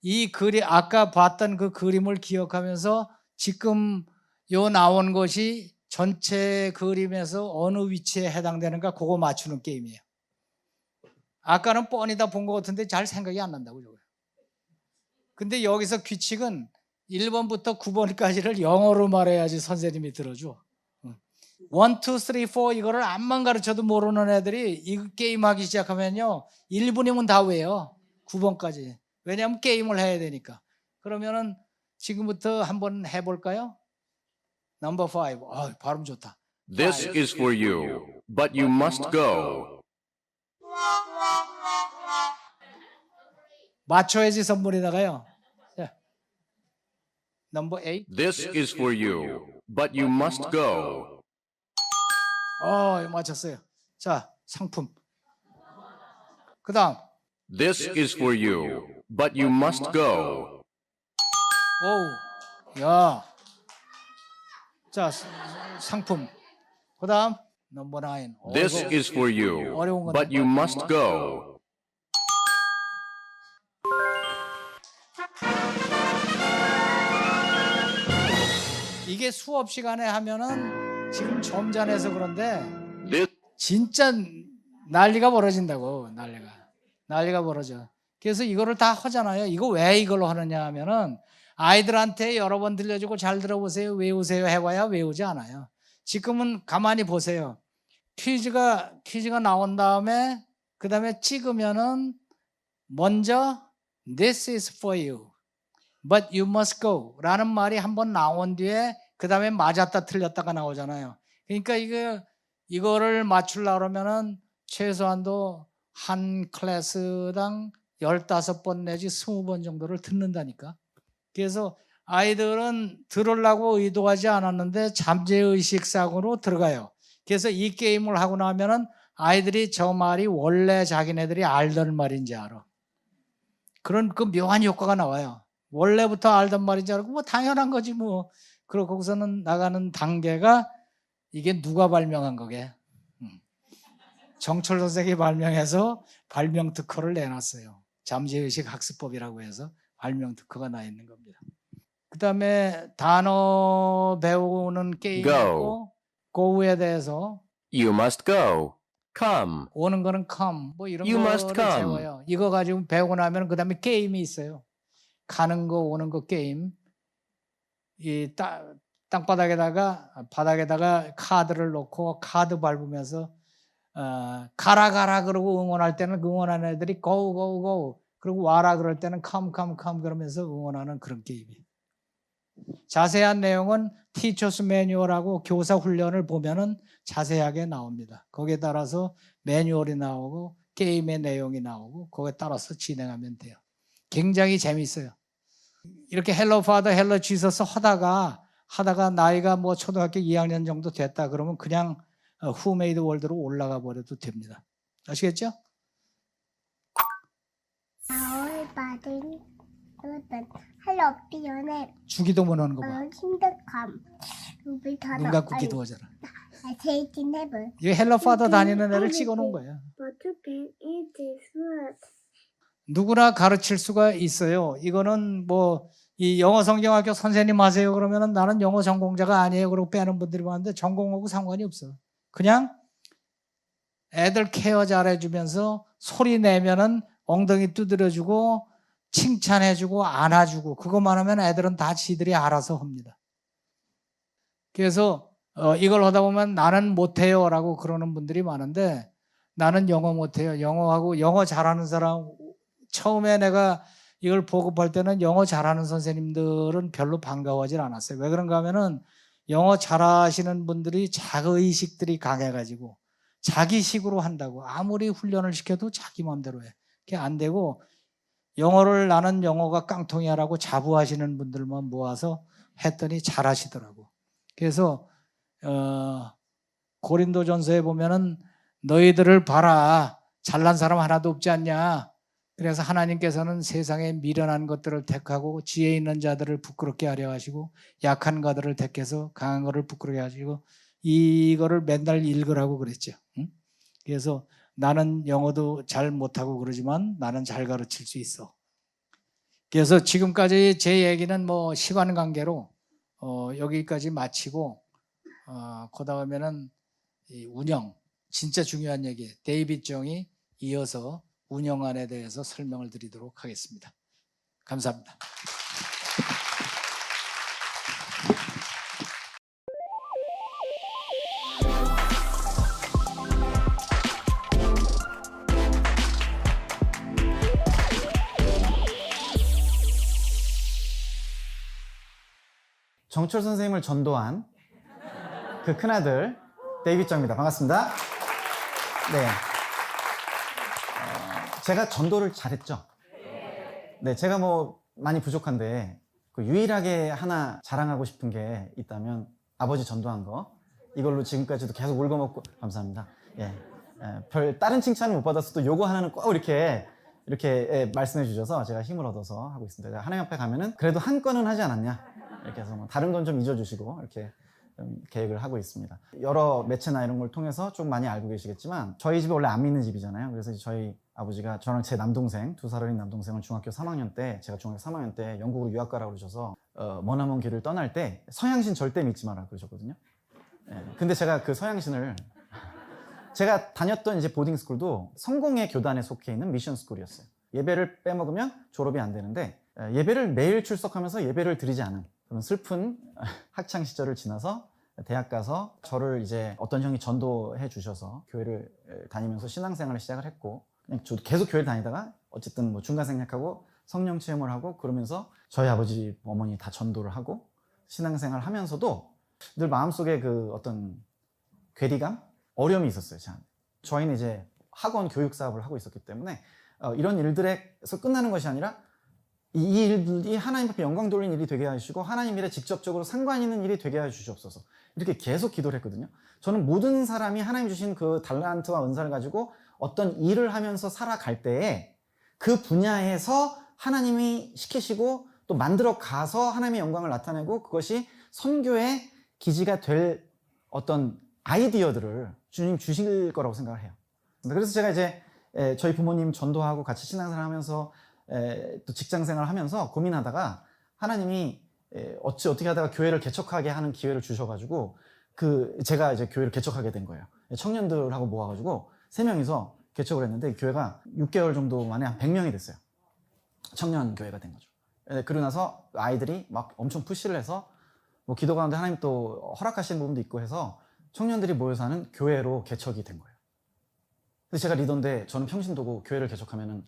이 그림 아까 봤던 그 그림을 기억하면서 지금 요 나온 것이 전체 그림에서 어느 위치에 해당되는가 그거 맞추는 게임이에요. 아까는 뻔히 다 본 것 같은데 잘 생각이 안 난다고 저거요. 근데 여기서 규칙은 1번부터 9번까지를 영어로 말해야지 선생님이 들어줘. 1, 2, 3, 4 이거를 암만 가르쳐도 모르는 애들이 이 게임하기 시작하면요 1분이면 다 외워. 9번까지. 왜냐하면 게임을 해야 되니까. 그러면은 지금부터 한번 해볼까요? 넘버 5. 발음 좋다. This is for you, but you must go. 맞춰야지 선물이 나가요. 넘버 8. This is for you, but you must go. 맞췄어요. 자, 상품. 그 다음. This is for you, but you must go. 야. 자, 상품. 그 다음. 넘버 9. This is for you, 어려운 건데. but you must go. 이게 수업 시간에 하면은 지금 점잖아서 그런데 This 진짜 난리가 벌어진다고. 난리가 벌어져. 그래서 이거를 다 하잖아요. 이거 왜 이걸로 하느냐 하면은 아이들한테 여러 번 들려주고 잘 들어보세요, 외우세요 해봐야 외우지 않아요. 지금은 가만히 보세요. 퀴즈가 나온 다음에 그 다음에 찍으면은 먼저 This is for you, but you must go 라는 말이 한번 나온 뒤에 그 다음에 맞았다 틀렸다가 나오잖아요. 그러니까 이거를 맞추려고 그러면은 최소한도 한 클래스당 15번 내지 20번 정도를 듣는다니까. 그래서 아이들은 들으려고 의도하지 않았는데 잠재의식 사고로 들어가요. 그래서 이 게임을 하고 나면은 아이들이 저 말이 원래 자기네들이 알던 말인지 알아. 그런 그 묘한 효과가 나와요. 원래부터 알던 말인지 알고 뭐 당연한 거지 뭐. 그리고 거기서는 나가는 단계가 이게 누가 발명한 거게? 정철 선생이 발명해서 발명 특허를 내놨어요. 잠재의식 학습법이라고 해서 발명 특허가 나 있는 겁니다. 그 다음에 단어 배우는 게임이 있고 go에 대해서 You must go. Come. 오는 거는 come 뭐 이런 You must 거를 come. 채워요. 이거 가지고 배우고 나면 그 다음에 게임이 있어요. 가는 거 오는 거 게임. 이 바닥에다가 카드를 놓고 카드 밟으면서 가라 그러고 응원할 때는 응원하는 애들이 go 그리고 와라 그럴 때는 come 그러면서 응원하는 그런 게임이에요. 자세한 내용은 티처스 매뉴얼하고 교사 훈련을 보면은 자세하게 나옵니다. 거기에 따라서 매뉴얼이 나오고 게임의 내용이 나오고 거기에 따라서 진행하면 돼요. 굉장히 재미있어요. 이렇게 헬로 파더 헬로 지서스 하다가 나이가 뭐 초등학교 2학년 정도 됐다 그러면 그냥 Who Made the World로 올라가 버려도 됩니다. 아시겠죠? 나올 받은 어떤 할 없기 전에 주기도문 하는 거 봐. 힘들감 우리 다 눈 감고 기도하잖아. 테이킹 해볼 이게 헬로 파더 다니는 애를 찍어놓은 거예요. But you can eat this word 누구나 가르칠 수가 있어요. 이거는 뭐 이 영어 성경학교 선생님 하세요 그러면은 나는 영어 전공자가 아니에요 그러고 빼는 분들이 많은데 전공하고 상관이 없어. 그냥 애들 케어 잘해주면서 소리 내면은 엉덩이 두드려주고 칭찬해주고 안아주고 그것만 하면 애들은 다 지들이 알아서 합니다. 그래서 이걸 하다 보면 나는 못해요 라고 그러는 분들이 많은데 나는 영어 못해요. 영어 잘하는 사람 처음에 내가 이걸 보급할 때는 영어 잘하는 선생님들은 별로 반가워하지 않았어요. 왜 그런가 하면은 영어 잘하시는 분들이 자의식들이 강해가지고 자기식으로 한다고 아무리 훈련을 시켜도 자기 마음대로 해. 그게 안 되고 나는 영어가 깡통이야라고 자부하시는 분들만 모아서 했더니 잘하시더라고. 그래서 고린도전서에 보면은 너희들을 봐라 잘난 사람 하나도 없지 않냐. 그래서 하나님께서는 세상에 미련한 것들을 택하고 지혜 있는 자들을 부끄럽게 하려 하시고 약한 자들을 택해서 강한 것을 부끄럽게 하시고 이거를 맨날 읽으라고 그랬죠. 그래서 나는 영어도 잘 못하고 그러지만 나는 잘 가르칠 수 있어. 그래서 지금까지 제 얘기는 뭐 시간 관계로 여기까지 마치고 그 다음에는 운영 진짜 중요한 얘기 데이빗 정이 이어서 운영안에 대해서 설명을 드리도록 하겠습니다. 감사합니다. 정철 선생님을 전도한 그 큰아들 데이빗 정입니다. 반갑습니다. 네. 제가 전도를 잘했죠? 네, 제가 뭐 많이 부족한데 그 유일하게 하나 자랑하고 싶은 게 있다면 아버지 전도한 거 이걸로 지금까지도 계속 울고 먹고 감사합니다. 예, 별 다른 칭찬을 못 받았어도 요거 하나는 꼭 이렇게 말씀해 주셔서 제가 힘을 얻어서 하고 있습니다. 하나님 앞에 가면은 그래도 한 건은 하지 않았냐 이렇게 해서 뭐 다른 건 좀 잊어주시고 이렇게 계획을 하고 있습니다. 여러 매체나 이런 걸 통해서 좀 많이 알고 계시겠지만 저희 집이 원래 안 믿는 집이잖아요. 그래서 저희 아버지가 저랑 제 남동생 2살 어린 남동생을 중학교 3학년 때 제가 중학교 3학년 때 영국으로 유학 가라고 그러셔서 머나먼 길을 떠날 때 서양신 절대 믿지 마라 그러셨거든요. 예, 근데 제가 그 서양신을 제가 다녔던 이제 보딩 스쿨도 성공의 교단에 속해 있는 미션 스쿨이었어요. 예배를 빼먹으면 졸업이 안 되는데 예배를 매일 출석하면서 예배를 드리지 않은 그런 슬픈 학창 시절을 지나서 대학 가서 저를 이제 어떤 형이 전도해 주셔서 교회를 다니면서 신앙생활을 시작을 했고 그냥 저도 계속 교회를 다니다가 어쨌든 뭐 중간 생략하고 성령 체험을 하고 그러면서 저희 아버지 어머니 다 전도를 하고 신앙생활을 하면서도 늘 마음속에 그 어떤 괴리감 어려움이 있었어요. 저희는 이제 학원 교육 사업을 하고 있었기 때문에 이런 일들에서 끝나는 것이 아니라 이 일들이 하나님 앞에 영광 돌리는 일이 되게 하시고 하나님 일에 직접적으로 상관 있는 일이 되게 하시옵소서 이렇게 계속 기도를 했거든요. 저는 모든 사람이 하나님 주신 그 달란트와 은사를 가지고 어떤 일을 하면서 살아갈 때에 그 분야에서 하나님이 시키시고 또 만들어 가서 하나님의 영광을 나타내고 그것이 선교의 기지가 될 어떤 아이디어들을 주님 주실 거라고 생각을 해요. 그래서 제가 이제 저희 부모님 전도하고 같이 신앙생활 하면서 또 직장생활 하면서 고민하다가 하나님이 어떻게 하다가 교회를 개척하게 하는 기회를 주셔가지고 제가 이제 교회를 개척하게 된 거예요. 청년들하고 모아가지고 3명이서 개척을 했는데 교회가 6개월 정도 만에 한 100명이 됐어요. 청년 교회가 된 거죠. 그러고 나서 아이들이 막 엄청 푸시를 해서 뭐 기도 가운데 하나님 또 허락하시는 부분도 있고 해서 청년들이 모여서 하는 교회로 개척이 된 거예요. 근데 제가 리더인데 저는 평신도고 교회를 개척하면은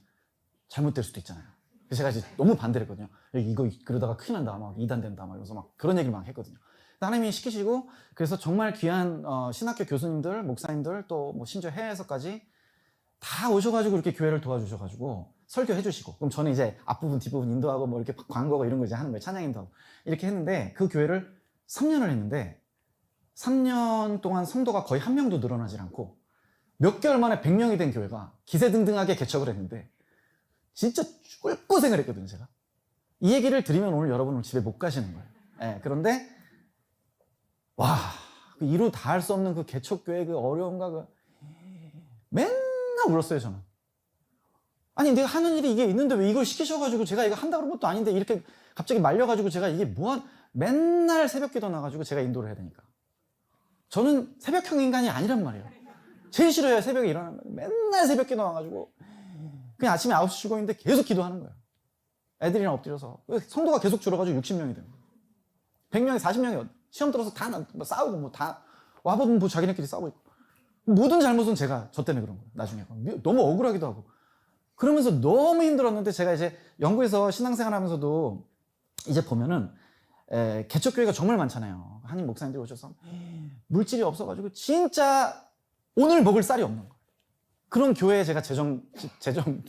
잘못될 수도 있잖아요. 그래서 제가 이제 너무 반대를 했거든요. 이거 그러다가 큰일 난다, 막 이단된다, 막 이러면서 막 그런 얘기를 막 했거든요. 하나님이 시키시고 그래서 정말 귀한 신학교 교수님들, 목사님들 또 뭐 심지어 해외에서까지 다 오셔가지고 이렇게 교회를 도와주셔가지고 설교해 주시고 그럼 저는 이제 앞부분 뒷부분 인도하고 뭐 이렇게 광고가 이런 거 이제 하는 거예요. 찬양 인도하고 이렇게 했는데 그 교회를 3년을 했는데 3년 동안 성도가 거의 한 명도 늘어나질 않고 몇 개월 만에 100명이 된 교회가 기세등등하게 개척을 했는데 진짜 꿀고생을 했거든요. 제가 이 얘기를 드리면 오늘 여러분은 집에 못 가시는 거예요. 네, 그런데 와 이루 다 할 수 없는 그 개척교회 그 어려움과 맨날 울었어요. 저는 아니 내가 하는 일이 이게 있는데 왜 이걸 시키셔가지고 제가 이거 한다고 그런 것도 아닌데 이렇게 갑자기 말려가지고 제가 이게 맨날 새벽기도 나가지고 제가 인도를 해야 되니까 저는 새벽형 인간이 아니란 말이에요. 제일 싫어요. 새벽에 일어나면 맨날 새벽기도 나가지고 그냥 아침에 9시 출근인데 계속 기도하는 거예요. 애들이랑 엎드려서 성도가 계속 줄어가지고 60명이 되는 거예요. 100명이 40명이 시험 들어서 다 싸우고 뭐 다 와보면 뭐 자기네끼리 싸우고 있고 모든 잘못은 제가 저 때문에 그런 거예요. 나중에 너무 억울하기도 하고 그러면서 너무 힘들었는데 제가 이제 영국에서 신앙생활 하면서도 이제 보면은 개척교회가 정말 많잖아요. 한인 목사님들이 오셔서 물질이 없어가지고 진짜 오늘 먹을 쌀이 없는 거예요. 그런 교회에 제가 재정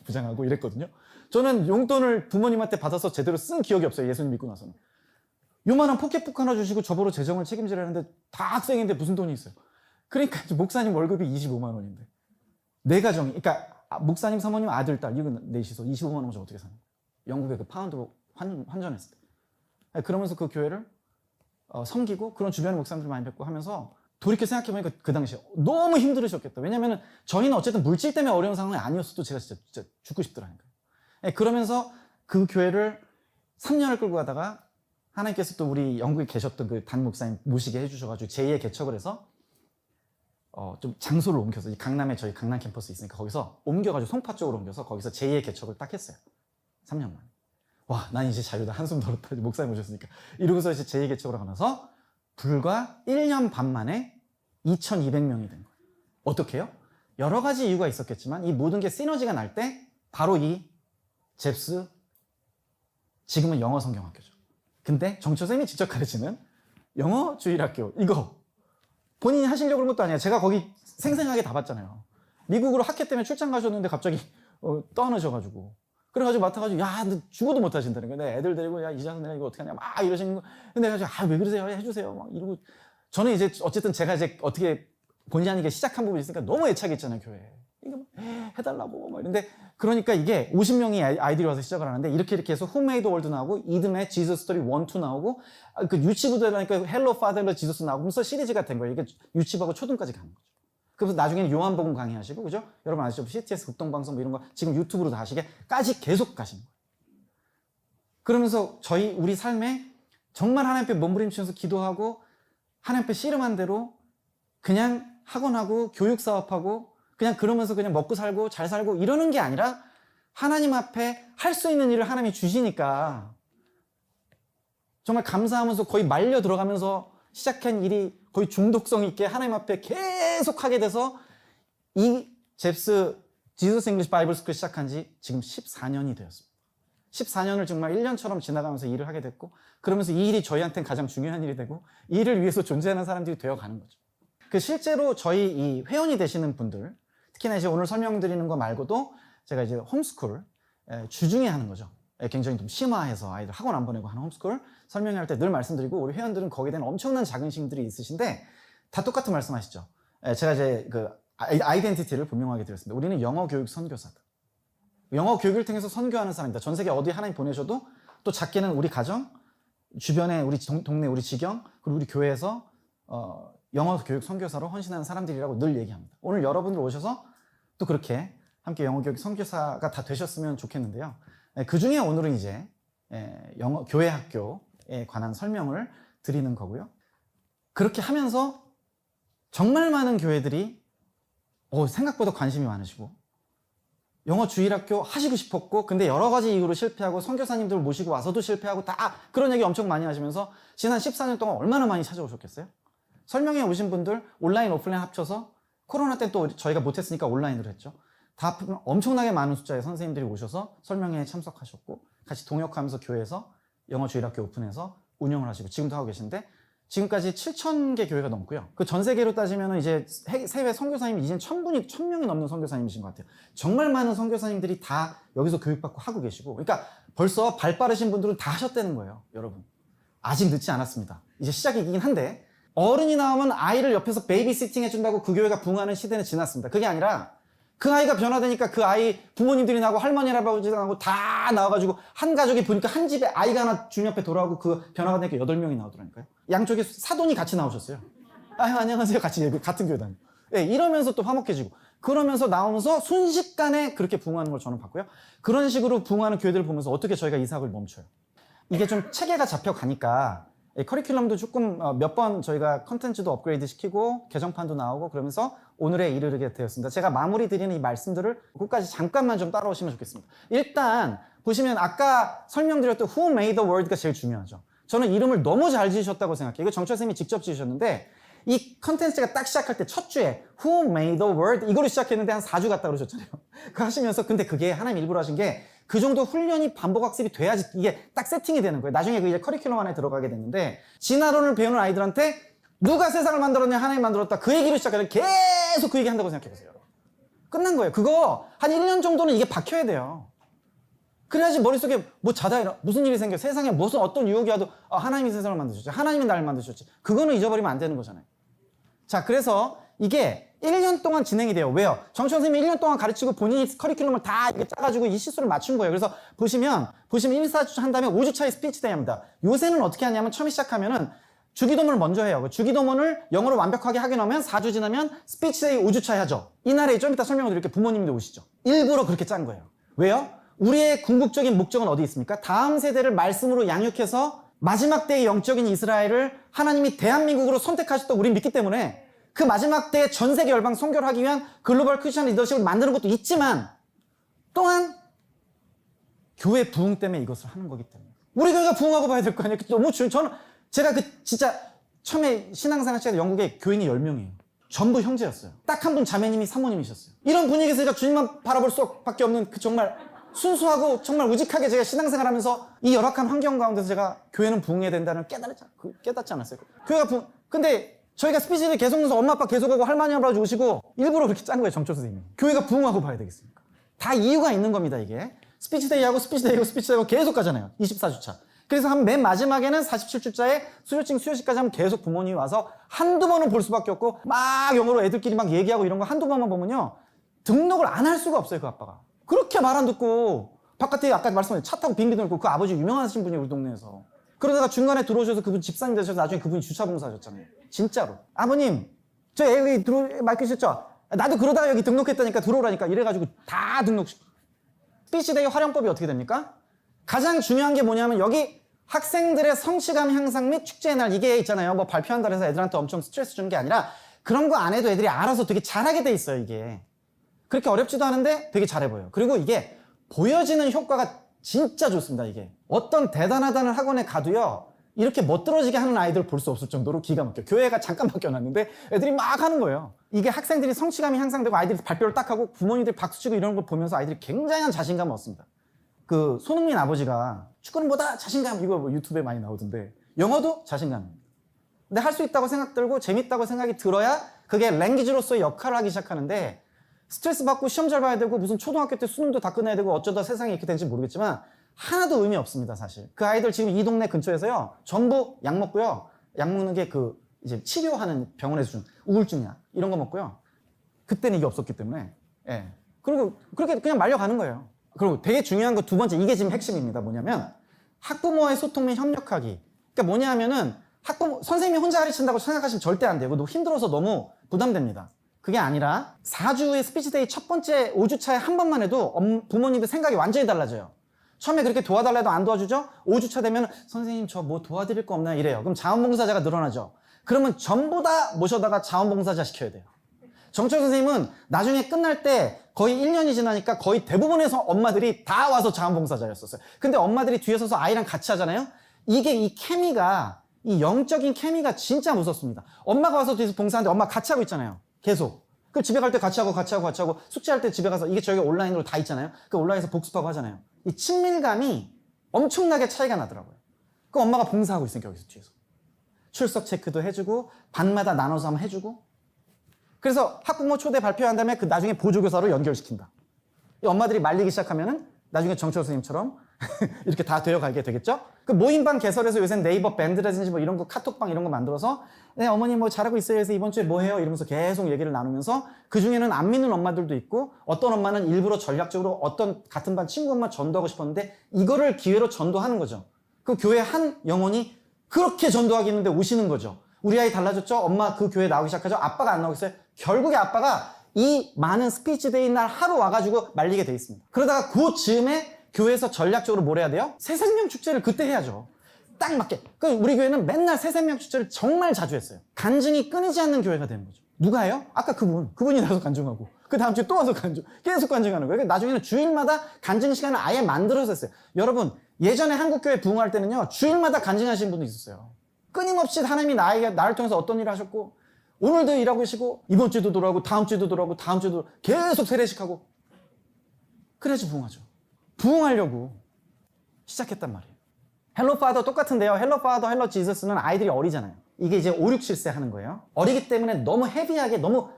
부장하고 이랬거든요. 저는 용돈을 부모님한테 받아서 제대로 쓴 기억이 없어요. 예수님 믿고 나서는. 요만한 포켓북 하나 주시고 저보러 재정을 책임지라는데 다 학생인데 무슨 돈이 있어요. 그러니까 목사님 월급이 25만 원인데 내 가정이 그러니까 목사님 사모님 아들 딸 이거 넷이서 25만 원 어떻게 사는 거예요. 영국의 그 파운드로 환전했을 때. 그러면서 그 교회를 섬기고 그런 주변의 목사님들 많이 뵙고 하면서 돌이켜 생각해보니까 그 당시에 너무 힘들으셨겠다. 왜냐면은 저희는 어쨌든 물질 때문에 어려운 상황이 아니었어도 제가 진짜 죽고 싶더라니까요. 그러면서 그 교회를 3년을 끌고 가다가 하나님께서 또 우리 영국에 계셨던 그 단 목사님 모시게 해주셔가지고 제2의 개척을 해서 좀 장소를 옮겨서 강남에 저희 강남 캠퍼스 있으니까 거기서 옮겨가지고 송파 쪽으로 옮겨서 거기서 제2의 개척을 딱 했어요. 3년 만에. 와, 난 이제 자유다. 한숨 덜었다. 목사님 오셨으니까. 이러고서 이제 제2의 개척으로 가면서 불과 1년 반 만에 2,200명이 된 거예요. 어떻게 해요? 여러 가지 이유가 있었겠지만 이 모든 게 시너지가 날 때 바로 이 잽스 지금은 영어 성경학교죠. 근데 정철 선생님이 직접 가르치는 영어 주일학교 이거 본인이 하시려고 그런 것도 아니에요. 제가 거기 생생하게 다 봤잖아요. 미국으로 학회 때문에 출장 가셨는데 갑자기 떠나셔가지고 그래가지고 맡아가지고 야 너 죽어도 못 하신다는 거예요. 내 애들 데리고 야 이장은 내가 이거 어떻게 하냐 막 이러시는 거. 근데 내가 왜 그러세요? 해주세요. 막 이러고 저는 이제 어쨌든 제가 이제 어떻게 본의 아니게 시작한 부분이 있으니까 너무 애착이 있잖아요 교회에. 이거 해달라고 막 이런데 그러니까 이게 50명이 아이들이 와서 시작을 하는데 이렇게 해서 Who Made the World 나오고 이듬해 Jesus Story 1, 2 나오고 그 유치부도 하니까 Hello Father Jesus 나오면서 시리즈가 된 거예요. 이게 유치부하고 초등까지 가는 거죠. 그래서 나중에는 요한복음 강의하시고 그죠? 여러분 아시죠? CTS 극동방송 뭐 이런 거 지금 유튜브로 다 하시게까지 계속 가시는 거예요. 그러면서 우리 삶에 정말 하나님 앞에 몸부림치면서 기도하고 하나님 앞에 씨름한 대로 그냥 학원하고 교육 사업하고 그냥 그러면서 그냥 먹고 살고 잘 살고 이러는 게 아니라 하나님 앞에 할 수 있는 일을 하나님이 주시니까 정말 감사하면서 거의 말려 들어가면서 시작한 일이 거의 중독성 있게 하나님 앞에 계속 하게 돼서 이 잽스 지저스 잉글리시 바이블 스쿨 시작한 지 지금 14년이 되었습니다. 14년을 정말 1년처럼 지나가면서 일을 하게 됐고 그러면서 이 일이 저희한테는 가장 중요한 일이 되고 이 일을 위해서 존재하는 사람들이 되어가는 거죠. 실제로 저희 이 회원이 되시는 분들 특히나 이제 오늘 설명드리는 거 말고도 제가 이제 홈스쿨 주중에 하는 거죠. 굉장히 좀 심화해서 아이들 학원 안 보내고 하는 홈스쿨 설명할 때 늘 말씀드리고 우리 회원들은 거기에 대한 엄청난 자긍심들이 있으신데 다 똑같은 말씀하시죠. 제가 이제 그 아이덴티티를 분명하게 드렸습니다. 우리는 영어 교육 선교사다. 영어 교육을 통해서 선교하는 사람이다. 전 세계 어디 하나님 보내셔도 또 작게는 우리 가정, 주변에 우리 동네 우리 지경 그리고 우리 교회에서 영어 교육 선교사로 헌신하는 사람들이라고 늘 얘기합니다. 오늘 여러분들 오셔서 또 그렇게 함께 영어 교육 선교사가 다 되셨으면 좋겠는데요. 그 중에 오늘은 이제 영어 교회 학교에 관한 설명을 드리는 거고요. 그렇게 하면서 정말 많은 교회들이 생각보다 관심이 많으시고 영어 주일학교 하시고 싶었고 근데 여러 가지 이유로 실패하고 선교사님들 모시고 와서도 실패하고 다 그런 얘기 엄청 많이 하시면서 지난 14년 동안 얼마나 많이 찾아오셨겠어요? 설명회 오신 분들 온라인 오프라인 합쳐서 코로나 때 또 저희가 못했으니까 온라인으로 했죠. 다 엄청나게 많은 숫자의 선생님들이 오셔서 설명회에 참석하셨고 같이 동역하면서 교회에서 영어 주일학교 오픈해서 운영을 하시고 지금도 하고 계신데 지금까지 7,000개 교회가 넘고요. 그 전 세계로 따지면 이제 세계 선교사님이 이젠 1,000명이 넘는 선교사님이신 것 같아요. 정말 많은 선교사님들이 다 여기서 교육받고 하고 계시고 그러니까 벌써 발 빠르신 분들은 다 하셨다는 거예요. 여러분 아직 늦지 않았습니다. 이제 시작이긴 한데 어른이 나오면 아이를 옆에서 베이비시팅 해준다고 그 교회가 부흥하는 시대는 지났습니다. 그게 아니라 그 아이가 변화되니까 그 아이 부모님들이 나오고 할머니 할아버지 나오고 다 나와가지고 한 가족이 보니까 한 집에 아이가 하나 주님 앞에 돌아오고 그 변화가 되니까 8명이 나오더라니까요. 양쪽에 사돈이 같이 나오셨어요. 안녕하세요. 같이 같은 교회 다니고. 이러면서 또 화목해지고 그러면서 나오면서 순식간에 그렇게 부흥하는 걸 저는 봤고요. 그런 식으로 부흥하는 교회들을 보면서 어떻게 저희가 이 사업을 멈춰요. 이게 좀 체계가 잡혀가니까 커리큘럼도 조금 몇 번 저희가 컨텐츠도 업그레이드 시키고 개정판도 나오고 그러면서 오늘에 이르게 되었습니다. 제가 마무리 드리는 이 말씀들을 끝까지 잠깐만 좀 따라오시면 좋겠습니다. 일단 보시면 아까 설명드렸던 Who Made the World가 제일 중요하죠. 저는 이름을 너무 잘 지으셨다고 생각해요. 이거 정철 쌤이 직접 지으셨는데 이 컨텐츠가 딱 시작할 때 첫 주에 Who Made the World 이거로 시작했는데 한 4주 갔다 그러셨잖아요. 그거 하시면서 근데 그게 하나님 일부러 하신 게 그 정도 훈련이 반복 학습이 돼야지 이게 딱 세팅이 되는 거예요. 나중에 그 이제 커리큘럼 안에 들어가게 됐는데 진화론을 배우는 아이들한테 누가 세상을 만들었냐 하나님 만들었다 그 얘기로 시작하면 계속 그 얘기 한다고 생각해보세요. 끝난 거예요. 그거 한 1년 정도는 이게 박혀야 돼요. 그래야지 머릿속에 뭐 자다 무슨 일이 생겨 세상에 무슨 어떤 유혹이 와도 하나님이 세상을 만드셨지 하나님이 나를 만드셨지 그거는 잊어버리면 안 되는 거잖아요. 자 그래서 이게 1년 동안 진행이 돼요. 왜요? 정철 선생님이 1년 동안 가르치고 본인이 커리큘럼을 다 짜가지고 이 시수를 맞춘 거예요. 그래서 보시면 1, 4주 한 다음에 5주 차에 스피치 데이 합니다. 요새는 어떻게 하냐면 처음에 시작하면은 주기도문을 먼저 해요. 그 주기도문을 영어로 완벽하게 하게 나면 4주 지나면 스피치 데이 5주 차에 하죠. 이날에 좀 이따 설명을 드릴게요. 부모님도 오시죠. 일부러 그렇게 짠 거예요. 왜요? 우리의 궁극적인 목적은 어디 있습니까? 다음 세대를 말씀으로 양육해서 마지막 때의 영적인 이스라엘을 하나님이 대한민국으로 선택하셨다고 우린 믿기 때문에 그 마지막 때의 전 세계 열방 선교를 하기 위한 글로벌 크리스천 리더십을 만드는 것도 있지만 또한 교회 부흥 때문에 이것을 하는 거기 때문에 우리 교회가 부흥하고 봐야 될 거 아니에요. 너무 저는 제가 진짜 처음에 신앙생활 시작에 영국에 교인이 10명이에요. 전부 형제였어요. 딱 한 분 자매님이 사모님이셨어요. 이런 분위기에서 제가 주님만 바라볼 수밖에 없는 그 정말 순수하고 정말 우직하게 제가 신앙생활하면서 이 열악한 환경 가운데서 제가 교회는 부흥해야 된다는 깨닫지 않았어요. 교회가 근데 저희가 스피치를 계속 넣어서 엄마 아빠 계속하고 할머니 할아버지 오시고 일부러 그렇게 짠 거예요. 정철 선생님이. 교회가 부흥하고 봐야 되겠습니까? 다 이유가 있는 겁니다. 이게 스피치데이하고 스피치데이하고 계속 가잖아요. 24주차. 그래서 한 맨 마지막에는 47주차에 수요증 수요식까지 하면 계속 부모님이 와서 한두 번은 볼 수밖에 없고 막 영어로 애들끼리 막 얘기하고 이런 거 한두 번만 보면요. 등록을 안 할 수가 없어요. 그 아빠가. 그렇게 말 안 듣고 바깥에 아까 말씀하신 차 타고 빙빙 돌고 그 아버지 유명하신 분이 우리 동네에서. 그러다가 중간에 들어오셔서 그분 집사님 되셔서 나중에 그분이 주차봉사 하셨잖아요. 진짜로. 아버님 저 여기 맡기셨죠? 나도 그러다가 여기 등록했다니까 들어오라니까 이래가지고 다 등록시켜. 스피치데이 활용법이 어떻게 됩니까? 가장 중요한 게 뭐냐면 여기 학생들의 성취감 향상 및 축제의 날 이게 있잖아요. 뭐 발표한다 해서 애들한테 엄청 스트레스 주는 게 아니라 그런 거 안 해도 애들이 알아서 되게 잘하게 돼 있어요. 이게 그렇게 어렵지도 않은데 되게 잘해 보여요. 그리고 이게 보여지는 효과가 진짜 좋습니다. 이게 어떤 대단하다는 학원에 가도요 이렇게 멋들어지게 하는 아이들 볼 수 없을 정도로 기가 막혀. 교회가 잠깐 바뀌어놨는데 애들이 막 하는 거예요. 이게 학생들이 성취감이 향상되고 아이들이 발표를 딱 하고 부모님들이 박수치고 이런 걸 보면서 아이들이 굉장한 자신감을 얻습니다. 그 손흥민 아버지가 축구는 뭐다 자신감 이거 뭐 유튜브에 많이 나오던데 영어도 자신감입니다. 근데 할 수 있다고 생각 들고 재밌다고 생각이 들어야 그게 랭귀지로서의 역할을 하기 시작하는데 스트레스 받고 시험 잘 봐야 되고 무슨 초등학교 때 수능도 다 끝내야 되고 어쩌다 세상이 이렇게 되는지 모르겠지만 하나도 의미 없습니다. 사실 그 아이들 지금 이 동네 근처에서요 전부 약 먹고요. 약 먹는 게 그 이제 치료하는 병원에서 준 우울증약 이런 거 먹고요. 그때는 이게 없었기 때문에 예. 그리고 그렇게 그냥 말려가는 거예요. 그리고 되게 중요한 거 두 번째 이게 지금 핵심입니다. 뭐냐면 학부모와의 소통 및 협력하기. 그러니까 뭐냐 하면은 학부모 선생님이 혼자 가르친다고 생각하시면 절대 안 되고 너무 힘들어서 너무 부담됩니다. 그게 아니라 4주의 스피치데이 첫 번째 5주차에 한 번만 해도 부모님들 생각이 완전히 달라져요. 처음에 그렇게 도와달라 해도 안 도와주죠? 5주차 되면 선생님 저 뭐 도와드릴 거 없나요? 이래요. 그럼 자원봉사자가 늘어나죠. 그러면 전부 다 모셔다가 자원봉사자 시켜야 돼요. 정철 선생님은 나중에 끝날 때 거의 1년이 지나니까 거의 대부분의 엄마들이 다 와서 자원봉사자였었어요. 근데 엄마들이 뒤에 서서 아이랑 같이 하잖아요. 이게 이 케미가 이 영적인 케미가 진짜 무섭습니다. 엄마가 와서 뒤에서 봉사하는데 엄마 같이 하고 있잖아요. 계속. 그럼 집에 갈 때 같이 하고 숙제할 때 집에 가서 이게 저희가 온라인으로 다 있잖아요. 그 온라인에서 복습하고 하잖아요. 이 친밀감이 엄청나게 차이가 나더라고요. 그 엄마가 봉사하고 있으니까 여기서 뒤에서. 출석 체크도 해주고 반마다 나눠서 한번 해주고 그래서 학부모 초대 발표한 다음에 그 나중에 보조교사로 연결시킨다. 이 엄마들이 말리기 시작하면은 나중에 정철 선생님처럼 이렇게 다 되어가게 되겠죠? 그 모임방 개설해서 요새 네이버 밴드라든지 뭐 이런 거 카톡방 이런 거 만들어서 네 어머니 뭐 잘하고 있어요 해서 이번 주에 뭐 해요 이러면서 계속 얘기를 나누면서 그 중에는 안 믿는 엄마들도 있고 어떤 엄마는 일부러 전략적으로 어떤 같은 반 친구 엄마 전도하고 싶었는데 이거를 기회로 전도하는 거죠. 그 교회 한 영혼이 그렇게 전도하겠는데 오시는 거죠. 우리 아이 달라졌죠? 엄마 그 교회 나오기 시작하죠? 아빠가 안 나오겠어요? 결국에 아빠가 이 많은 스피치데이 날 하루 와가지고 말리게 돼 있습니다. 그러다가 그 즈음에 교회에서 전략적으로 뭘 해야 돼요? 새생명 축제를 그때 해야죠. 딱 맞게. 그 우리 교회는 맨날 새생명 축제를 정말 자주 했어요. 간증이 끊이지 않는 교회가 되는 거죠. 누가 해요? 아까 그분이 나서 간증하고 그 다음 주에 또 와서 계속 간증하는 거예요. 나중에는 주일마다 간증 시간을 아예 만들어서 했어요. 여러분 예전에 한국교회 부흥할 때는요 주일마다 간증하시는 분도 있었어요. 끊임없이 하나님이 나를 통해서 어떤 일을 하셨고 오늘도 일하고 계시고 이번 주에도 돌아오고 다음 주에도 돌아오고 다음 주에도 계속 세례식하고 그래야지 부흥하죠. 부흥하려고 시작했단 말이에요. 헬로 파더 똑같은데요. 헬로 파더, 헬로 지저스는 아이들이 어리잖아요. 이게 이제 5, 6, 7세 하는 거예요. 어리기 때문에 너무 헤비하게 너무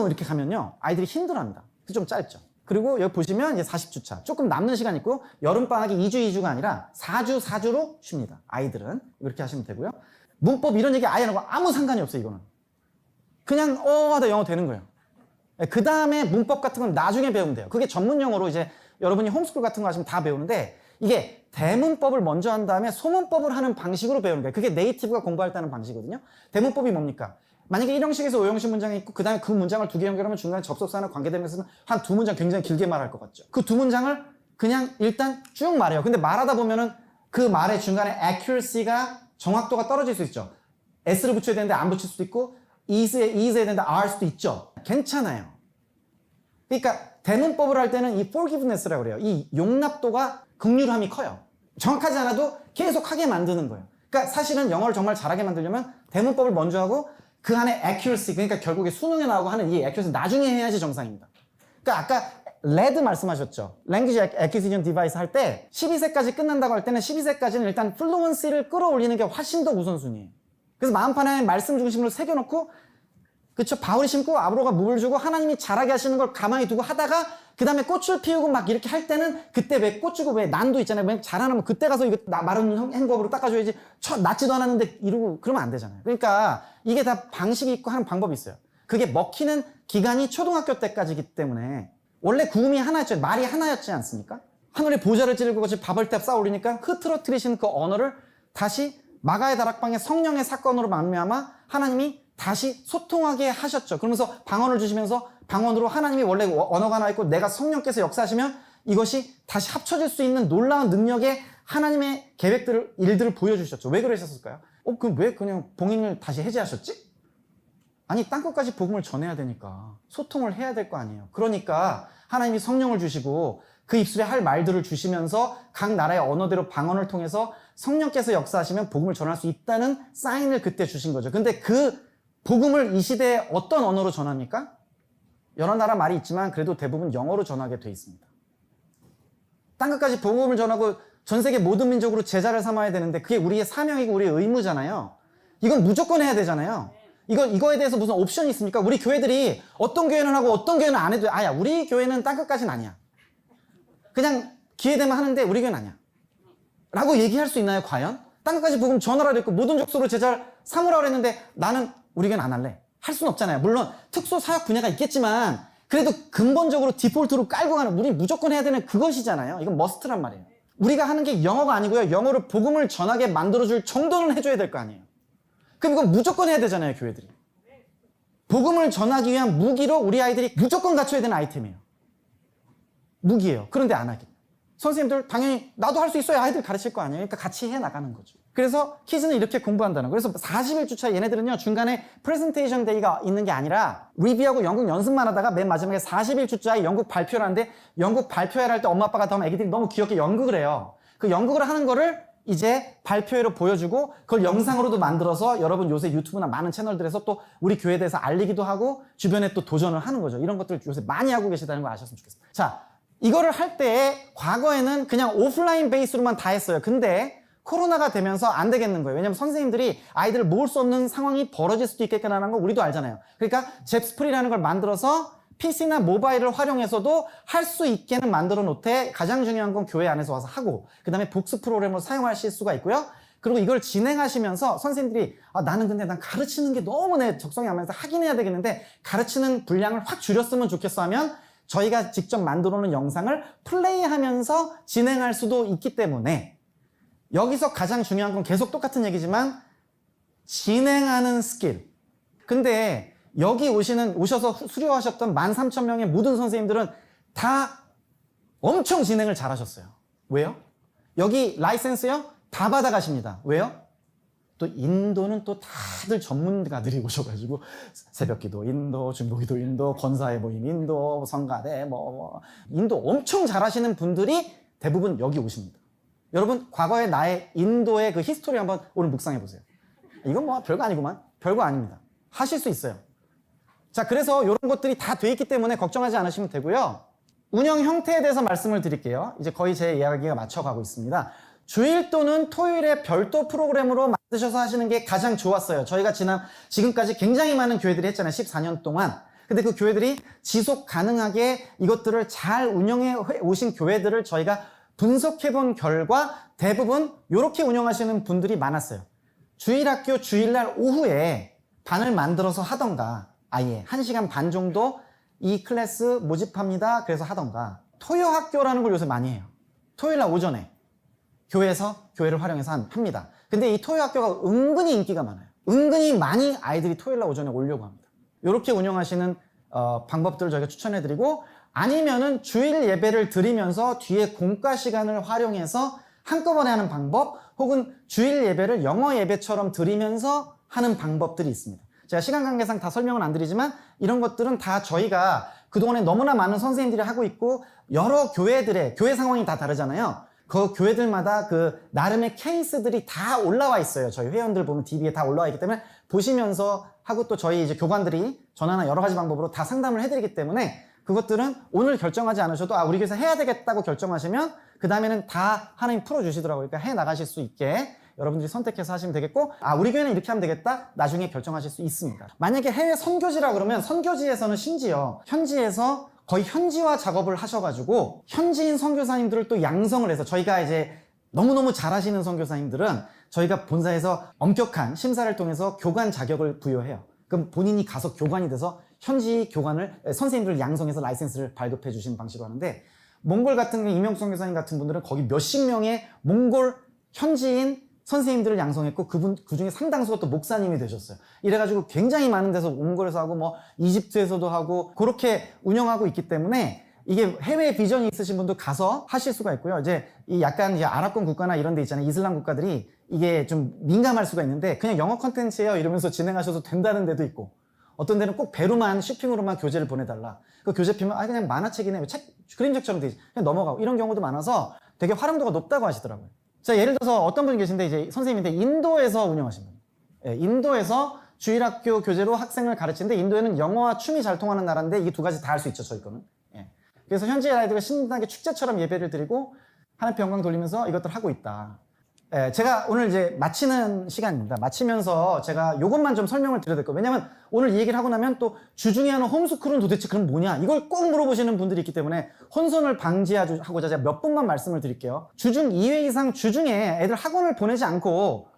이렇게 가면요 아이들이 힘들어합니다. 좀 짧죠. 그리고 여기 보시면 이제 40주차 조금 남는 시간 있고 여름방학이 2주가 아니라 4주로 쉽니다. 아이들은 이렇게 하시면 되고요. 문법 이런 얘기 아예 안 하고 아무 상관이 없어요. 이거는 그냥 하다 영어 되는 거예요. 그 다음에 문법 같은 건 나중에 배우면 돼요. 그게 전문 용어로 이제 여러분이 홈스쿨 같은 거 하시면 다 배우는데 이게 대문법을 먼저 한 다음에 소문법을 하는 방식으로 배우는 거예요. 그게 네이티브가 공부할 때 하는 방식이거든요. 대문법이 뭡니까? 만약에 1형식에서 5형식 문장이 있고 그 다음에 그 문장을 두 개 연결하면 중간에 접속사나 관계되면서는 한 두 문장 굉장히 길게 말할 것 같죠. 그 두 문장을 그냥 일단 쭉 말해요. 근데 말하다 보면은 그 말의 중간에 accuracy가 정확도가 떨어질 수 있죠. S를 붙여야 되는데 안 붙일 수도 있고 is에 되는데 R 수도 있죠. 괜찮아요. 그러니까 대문법을 할 때는 이 forgiveness라고 그래요. 이 용납도가 극률함이 커요. 정확하지 않아도 계속 하게 만드는 거예요. 그러니까 사실은 영어를 정말 잘하게 만들려면 대문법을 먼저 하고 그 안에 accuracy, 그러니까 결국에 수능에 나오고 하는 이 accuracy 나중에 해야지 정상입니다. 그러니까 아까 레드 말씀하셨죠. Language Acquisition Device 할 때 12세까지 끝난다고 할 때는 12세까지는 일단 플루언시를 끌어올리는 게 훨씬 더 우선순위예요. 그래서 마음판에 말씀 중심으로 새겨놓고 그쵸? 바울이 심고 아브로가 물을 주고 하나님이 자라게 하시는 걸 가만히 두고 하다가 그 다음에 꽃을 피우고 막 이렇게 할 때는 그때 왜 꽃 주고 왜 난도 있잖아요. 왜 자라나면 그때 가서 이거 마른 헹궈으로 닦아줘야지 낳지도 않았는데 이러고 그러면 안 되잖아요. 그러니까 이게 다 방식이 있고 하는 방법이 있어요. 그게 먹히는 기간이 초등학교 때까지이기 때문에 원래 구음이 하나였죠. 말이 하나였지 않습니까? 하늘에 보좌를 찌르고 같이 밥을 때 쌓아 올리니까 흐트러뜨리신 그 언어를 다시 마가의 다락방의 성령의 사건으로 말미암아 하나님이 다시 소통하게 하셨죠. 그러면서 방언을 주시면서 방언으로 하나님이 원래 언어가 하나 있고 내가 성령께서 역사하시면 이것이 다시 합쳐질 수 있는 놀라운 능력의 하나님의 계획들을 일들을 보여주셨죠. 왜 그러셨을까요? 그럼 왜 그냥 봉인을 다시 해제하셨지? 아니 땅끝까지 복음을 전해야 되니까 소통을 해야 될 거 아니에요. 그러니까 하나님이 성령을 주시고 그 입술에 할 말들을 주시면서 각 나라의 언어대로 방언을 통해서 성령께서 역사하시면 복음을 전할 수 있다는 사인을 그때 주신 거죠. 근데 그 복음을 이 시대에 어떤 언어로 전합니까? 여러 나라 말이 있지만 그래도 대부분 영어로 전하게 돼 있습니다. 땅끝까지 복음을 전하고 전 세계 모든 민족으로 제자를 삼아야 되는데 그게 우리의 사명이고 우리의 의무잖아요. 이건 무조건 해야 되잖아요. 이거에 대해서 무슨 옵션이 있습니까? 우리 교회들이 어떤 교회는 하고 어떤 교회는 안 해도 야 우리 교회는 땅끝까지는 아니야. 그냥 기회되면 하는데 우리 교회는 아니야. 라고 얘기할 수 있나요 과연? 땅끝까지 복음 전하라 그랬고 모든 족속으로 제자를 삼으라 그랬는데 나는 우리 교회는 안 할래. 할 수는 없잖아요. 물론 특수 사역 분야가 있겠지만 그래도 근본적으로 디폴트로 깔고 가는 우리 무조건 해야 되는 그것이잖아요. 이건 머스트란 말이에요. 우리가 하는 게 영어가 아니고요. 영어로 복음을 전하게 만들어줄 정도는 해줘야 될 거 아니에요. 그럼 이건 무조건 해야 되잖아요. 교회들이. 복음을 전하기 위한 무기로 우리 아이들이 무조건 갖춰야 되는 아이템이에요. 무기예요. 그런데 안 하게. 선생님들 당연히 나도 할 수 있어야 아이들 가르칠 거 아니에요. 그러니까 같이 해나가는 거죠. 그래서 키즈는 이렇게 공부한다는 거예요. 그래서 41주차 얘네들은요 중간에 프레젠테이션 데이가 있는 게 아니라 리뷰하고 영국 연습만 하다가 맨 마지막에 41주차에 영국 발표를 하는데 영국 발표회를 할 때 엄마 아빠가 더 애기들이 너무 귀엽게 연극을 해요. 그 연극을 하는 거를 이제 발표회로 보여주고 그걸 영상으로도 만들어서 여러분 요새 유튜브나 많은 채널들에서 또 우리 교회에 대해서 알리기도 하고 주변에 또 도전을 하는 거죠. 이런 것들을 요새 많이 하고 계시다는 걸 아셨으면 좋겠어요. 자, 이거를 할 때 과거에는 그냥 오프라인 베이스로만 다 했어요. 근데 코로나가 되면서 안 되겠는 거예요. 왜냐면 선생님들이 아이들을 모을 수 없는 상황이 벌어질 수도 있겠다는 걸 우리도 알잖아요. 그러니까 잽스프리라는 걸 만들어서 PC나 모바일을 활용해서도 할 수 있게는 만들어 놓되 가장 중요한 건 교회 안에서 와서 하고 그 다음에 복습 프로그램으로 사용하실 수가 있고요. 그리고 이걸 진행하시면서 선생님들이 나는 근데 난 가르치는 게 너무 내 적성이 안 맞아서 하긴 해야 되겠는데 가르치는 분량을 확 줄였으면 좋겠어 하면 저희가 직접 만들어 놓은 영상을 플레이하면서 진행할 수도 있기 때문에 여기서 가장 중요한 건 계속 똑같은 얘기지만 진행하는 스킬. 근데 여기 오셔서 수료하셨던 13,000명의 모든 선생님들은 다 엄청 진행을 잘하셨어요. 왜요? 여기 라이센스요? 다 받아가십니다. 왜요? 또 인도는 또 다들 전문가들이 오셔가지고 새벽기도 인도, 중보기도 인도, 권사의 모임 인도, 성가대 인도 엄청 잘하시는 분들이 대부분 여기 오십니다. 여러분 과거의 나의 인도의 그 히스토리 한번 오늘 묵상해 보세요. 이건 뭐 별거 아니구만. 별거 아닙니다. 하실 수 있어요. 자, 그래서 이런 것들이 다 돼 있기 때문에 걱정하지 않으시면 되고요. 운영 형태에 대해서 말씀을 드릴게요. 이제 거의 제 이야기가 맞춰가고 있습니다. 주일 또는 토요일에 별도 프로그램으로 만드셔서 하시는 게 가장 좋았어요. 저희가 지금까지 굉장히 많은 교회들이 했잖아요. 14년 동안. 근데 그 교회들이 지속 가능하게 이것들을 잘 운영해 오신 교회들을 저희가 분석해 본 결과 대부분 이렇게 운영하시는 분들이 많았어요. 주일학교 주일날 오후에 반을 만들어서 하던가 아예 1시간 반 정도 이 클래스 모집합니다. 그래서 하던가 토요학교라는 걸 요새 많이 해요. 토요일날 오전에 교회에서 교회를 활용해서 합니다. 근데 이 토요학교가 은근히 인기가 많아요. 은근히 많이 아이들이 토요일날 오전에 오려고 합니다. 이렇게 운영하시는 방법들을 저희가 추천해드리고 아니면은 주일 예배를 드리면서 뒤에 공과 시간을 활용해서 한꺼번에 하는 방법 혹은 주일 예배를 영어 예배처럼 드리면서 하는 방법들이 있습니다. 제가 시간 관계상 다 설명은 안 드리지만 이런 것들은 다 저희가 그동안에 너무나 많은 선생님들이 하고 있고 여러 교회 상황이 다 다르잖아요. 그 교회들마다 그 나름의 케이스들이 다 올라와 있어요. 저희 회원들 보면 DB에 다 올라와 있기 때문에 보시면서 하고 또 저희 이제 교관들이 전화나 여러 가지 방법으로 다 상담을 해드리기 때문에 그것들은 오늘 결정하지 않으셔도 우리 교회에서 해야 되겠다고 결정하시면 그 다음에는 다 하나님 풀어주시더라고요. 그러니까 해 나가실 수 있게 여러분들이 선택해서 하시면 되겠고, 우리 교회는 이렇게 하면 되겠다, 나중에 결정하실 수 있습니다. 만약에 해외 선교지라 그러면 선교지에서는 심지어 현지에서 거의 현지화 작업을 하셔가지고 현지인 선교사님들을 또 양성을 해서, 저희가 이제 너무너무 잘하시는 선교사님들은 저희가 본사에서 엄격한 심사를 통해서 교관 자격을 부여해요. 그럼 본인이 가서 교관이 돼서 현지 선생님들을 양성해서 라이센스를 발급해 주시는 방식으로 하는데, 몽골 같은 이명수 선교사님 같은 분들은 거기 몇십 명의 몽골 현지인 선생님들을 양성했고, 그 중에 상당수가 또 목사님이 되셨어요. 이래가지고 굉장히 많은 데서 몽골에서 하고 뭐 이집트에서도 하고 그렇게 운영하고 있기 때문에, 이게 해외 비전이 있으신 분도 가서 하실 수가 있고요. 이제 이 약간 이제 아랍권 국가나 이런 데 있잖아요. 이슬람 국가들이 이게 좀 민감할 수가 있는데, 그냥 영어 컨텐츠예요 이러면서 진행하셔도 된다는 데도 있고, 어떤 데는 꼭 배로만, 쇼핑으로만 교재를 보내달라. 그 교재 피면 그냥 만화책이네, 책 그림책처럼 되지, 그냥 넘어가고, 이런 경우도 많아서 되게 활용도가 높다고 하시더라고요. 자, 예를 들어서 어떤 분이 계신데, 이제 선생님인데 인도에서 운영하신 분. 예, 인도에서 주일학교 교재로 학생을 가르치는데, 인도에는 영어와 춤이 잘 통하는 나라인데 이 두 가지 다 할 수 있죠, 저희 거는. 예. 그래서 현지 아이들과 신나게 축제처럼 예배를 드리고 하나님께 영광 돌리면서 이것들 하고 있다. 예, 제가 오늘 이제 마치는 시간입니다. 마치면서 제가 이것만 좀 설명을 드려야 될 거예요. 왜냐면 오늘 이 얘기를 하고 나면 또 주중에 하는 홈스쿨은 도대체 그럼 뭐냐, 이걸 꼭 물어보시는 분들이 있기 때문에 혼선을 방지하고자 제가 몇 분만 말씀을 드릴게요. 주중 2회 이상 주중에 애들 학원을 보내지 않고,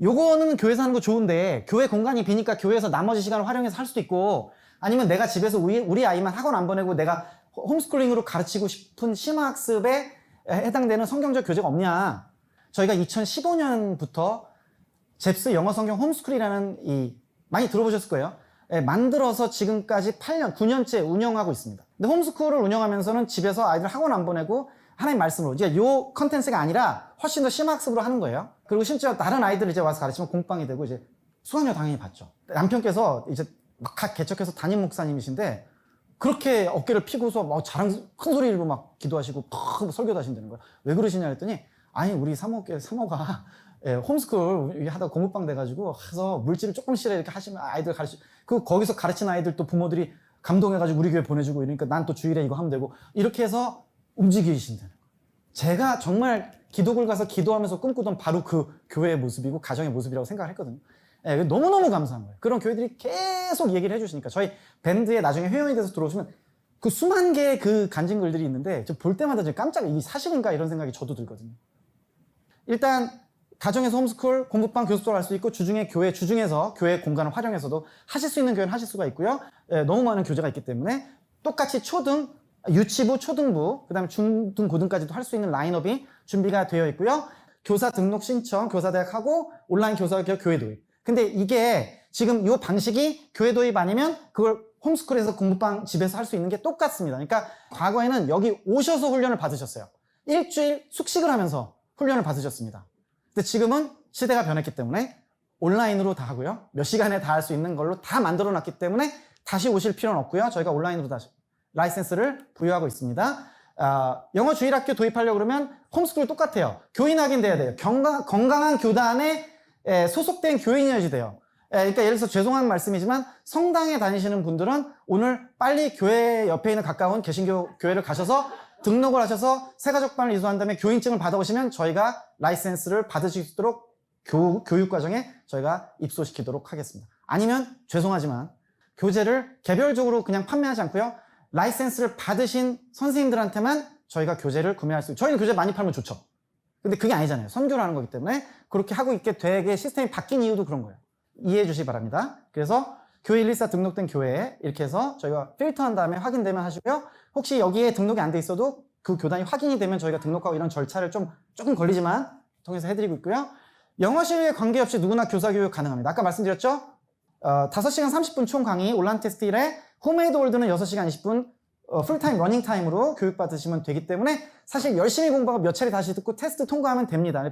요거는 교회에서 하는 거 좋은데 교회 공간이 비니까 교회에서 나머지 시간을 활용해서 할 수도 있고, 아니면 내가 집에서 우리 아이만 학원 안 보내고 내가 홈스쿨링으로 가르치고 싶은 심화학습에 해당되는 성경적 교재가 없냐. 저희가 2015년부터 잽스 영어 성경 홈스쿨이라는 많이 들어보셨을 거예요. 만들어서 지금까지 8년, 9년째 운영하고 있습니다. 근데 홈스쿨을 운영하면서는 집에서 아이들 학원 안 보내고 하나님 말씀으로, 이제 요 컨텐츠가 아니라 훨씬 더 심학습으로 하는 거예요. 그리고 심지어 다른 아이들 이제 와서 가르치면 공방이 되고, 이제 수강료 당연히 받죠. 남편께서 이제 막 개척해서 담임 목사님이신데, 그렇게 어깨를 피고서 막 큰 소리로 막 기도하시고 팍 설교도 하신다는 거예요. 왜 그러시냐 했더니, 아니 우리 사모가 홈스쿨 하다 공부방 돼가지고 해서 물질을 조금씩 이렇게 하시면 아이들 거기서 가르친 아이들 또 부모들이 감동해가지고 우리 교회 보내주고, 이러니까 난 또 주일에 이거 하면 되고, 이렇게 해서 움직이신다는 거예요. 제가 정말 기독을 가서 기도하면서 꿈꾸던 바로 그 교회의 모습이고 가정의 모습이라고 생각을 했거든요. 너무너무 감사한 거예요. 그런 교회들이 계속 얘기를 해주시니까. 저희 밴드에 나중에 회원이 돼서 들어오시면 그 수만 개의 그 간증글들이 있는데, 저 볼 때마다 깜짝, 이게 사실인가 이런 생각이 저도 들거든요. 일단 가정에서 홈스쿨, 공부방, 교습소를 할 수 있고, 주중에서 교회 공간을 활용해서도 하실 수 있는 교회는 하실 수가 있고요. 너무 많은 교재가 있기 때문에 똑같이 유치부, 초등부, 그 다음에 중등, 고등까지도 할 수 있는 라인업이 준비가 되어 있고요. 교사 등록 신청, 교사대학하고 온라인 교사교육 교회 도입. 근데 이게 지금 이 방식이 교회 도입 아니면 그걸 홈스쿨에서 공부방 집에서 할 수 있는 게 똑같습니다. 그러니까 과거에는 여기 오셔서 훈련을 받으셨어요. 일주일 숙식을 하면서 훈련을 받으셨습니다. 근데 지금은 시대가 변했기 때문에 온라인으로 다 하고요. 몇 시간에 다 할 수 있는 걸로 다 만들어 놨기 때문에 다시 오실 필요는 없고요. 저희가 온라인으로 다시 라이센스를 부여하고 있습니다. 영어 주일학교 도입하려고 그러면 홈스쿨 똑같아요. 교인 확인돼야 돼요. 건강한 교단에 소속된 교인이어야지 돼요. 그러니까 예를 들어서 죄송한 말씀이지만, 성당에 다니시는 분들은 오늘 빨리 교회 옆에 있는 가까운 개신교 교회를 가셔서 등록을 하셔서 새가족반을 이수한 다음에 교인증을 받아오시면 저희가 라이센스를 받으실 수 있도록 교육과정에 저희가 입소시키도록 하겠습니다. 아니면 죄송하지만 교재를 개별적으로 그냥 판매하지 않고요, 라이센스를 받으신 선생님들한테만 저희가 교재를 구매할 수 있고, 저희는 교재 많이 팔면 좋죠. 근데 그게 아니잖아요. 선교를 하는 거기 때문에 그렇게 하고 있게 되게 시스템이 바뀐 이유도 그런 거예요. 이해해 주시기 바랍니다. 그래서 교회 114 등록된 교회에 이렇게 해서 저희가 필터한 다음에 확인되면 하시고요. 혹시 여기에 등록이 안 돼 있어도 그 교단이 확인이 되면 저희가 등록하고 이런 절차를 조금 걸리지만 통해서 해드리고 있고요. 영어 실력에 관계없이 누구나 교사교육 가능합니다. 아까 말씀드렸죠? 5시간 30분 총 강의, 온라인 테스트 1회, 홈에이드 홀드는 6시간 20분, 풀타임 러닝타임으로 교육받으시면 되기 때문에 사실 열심히 공부하고 몇 차례 다시 듣고 테스트 통과하면 됩니다.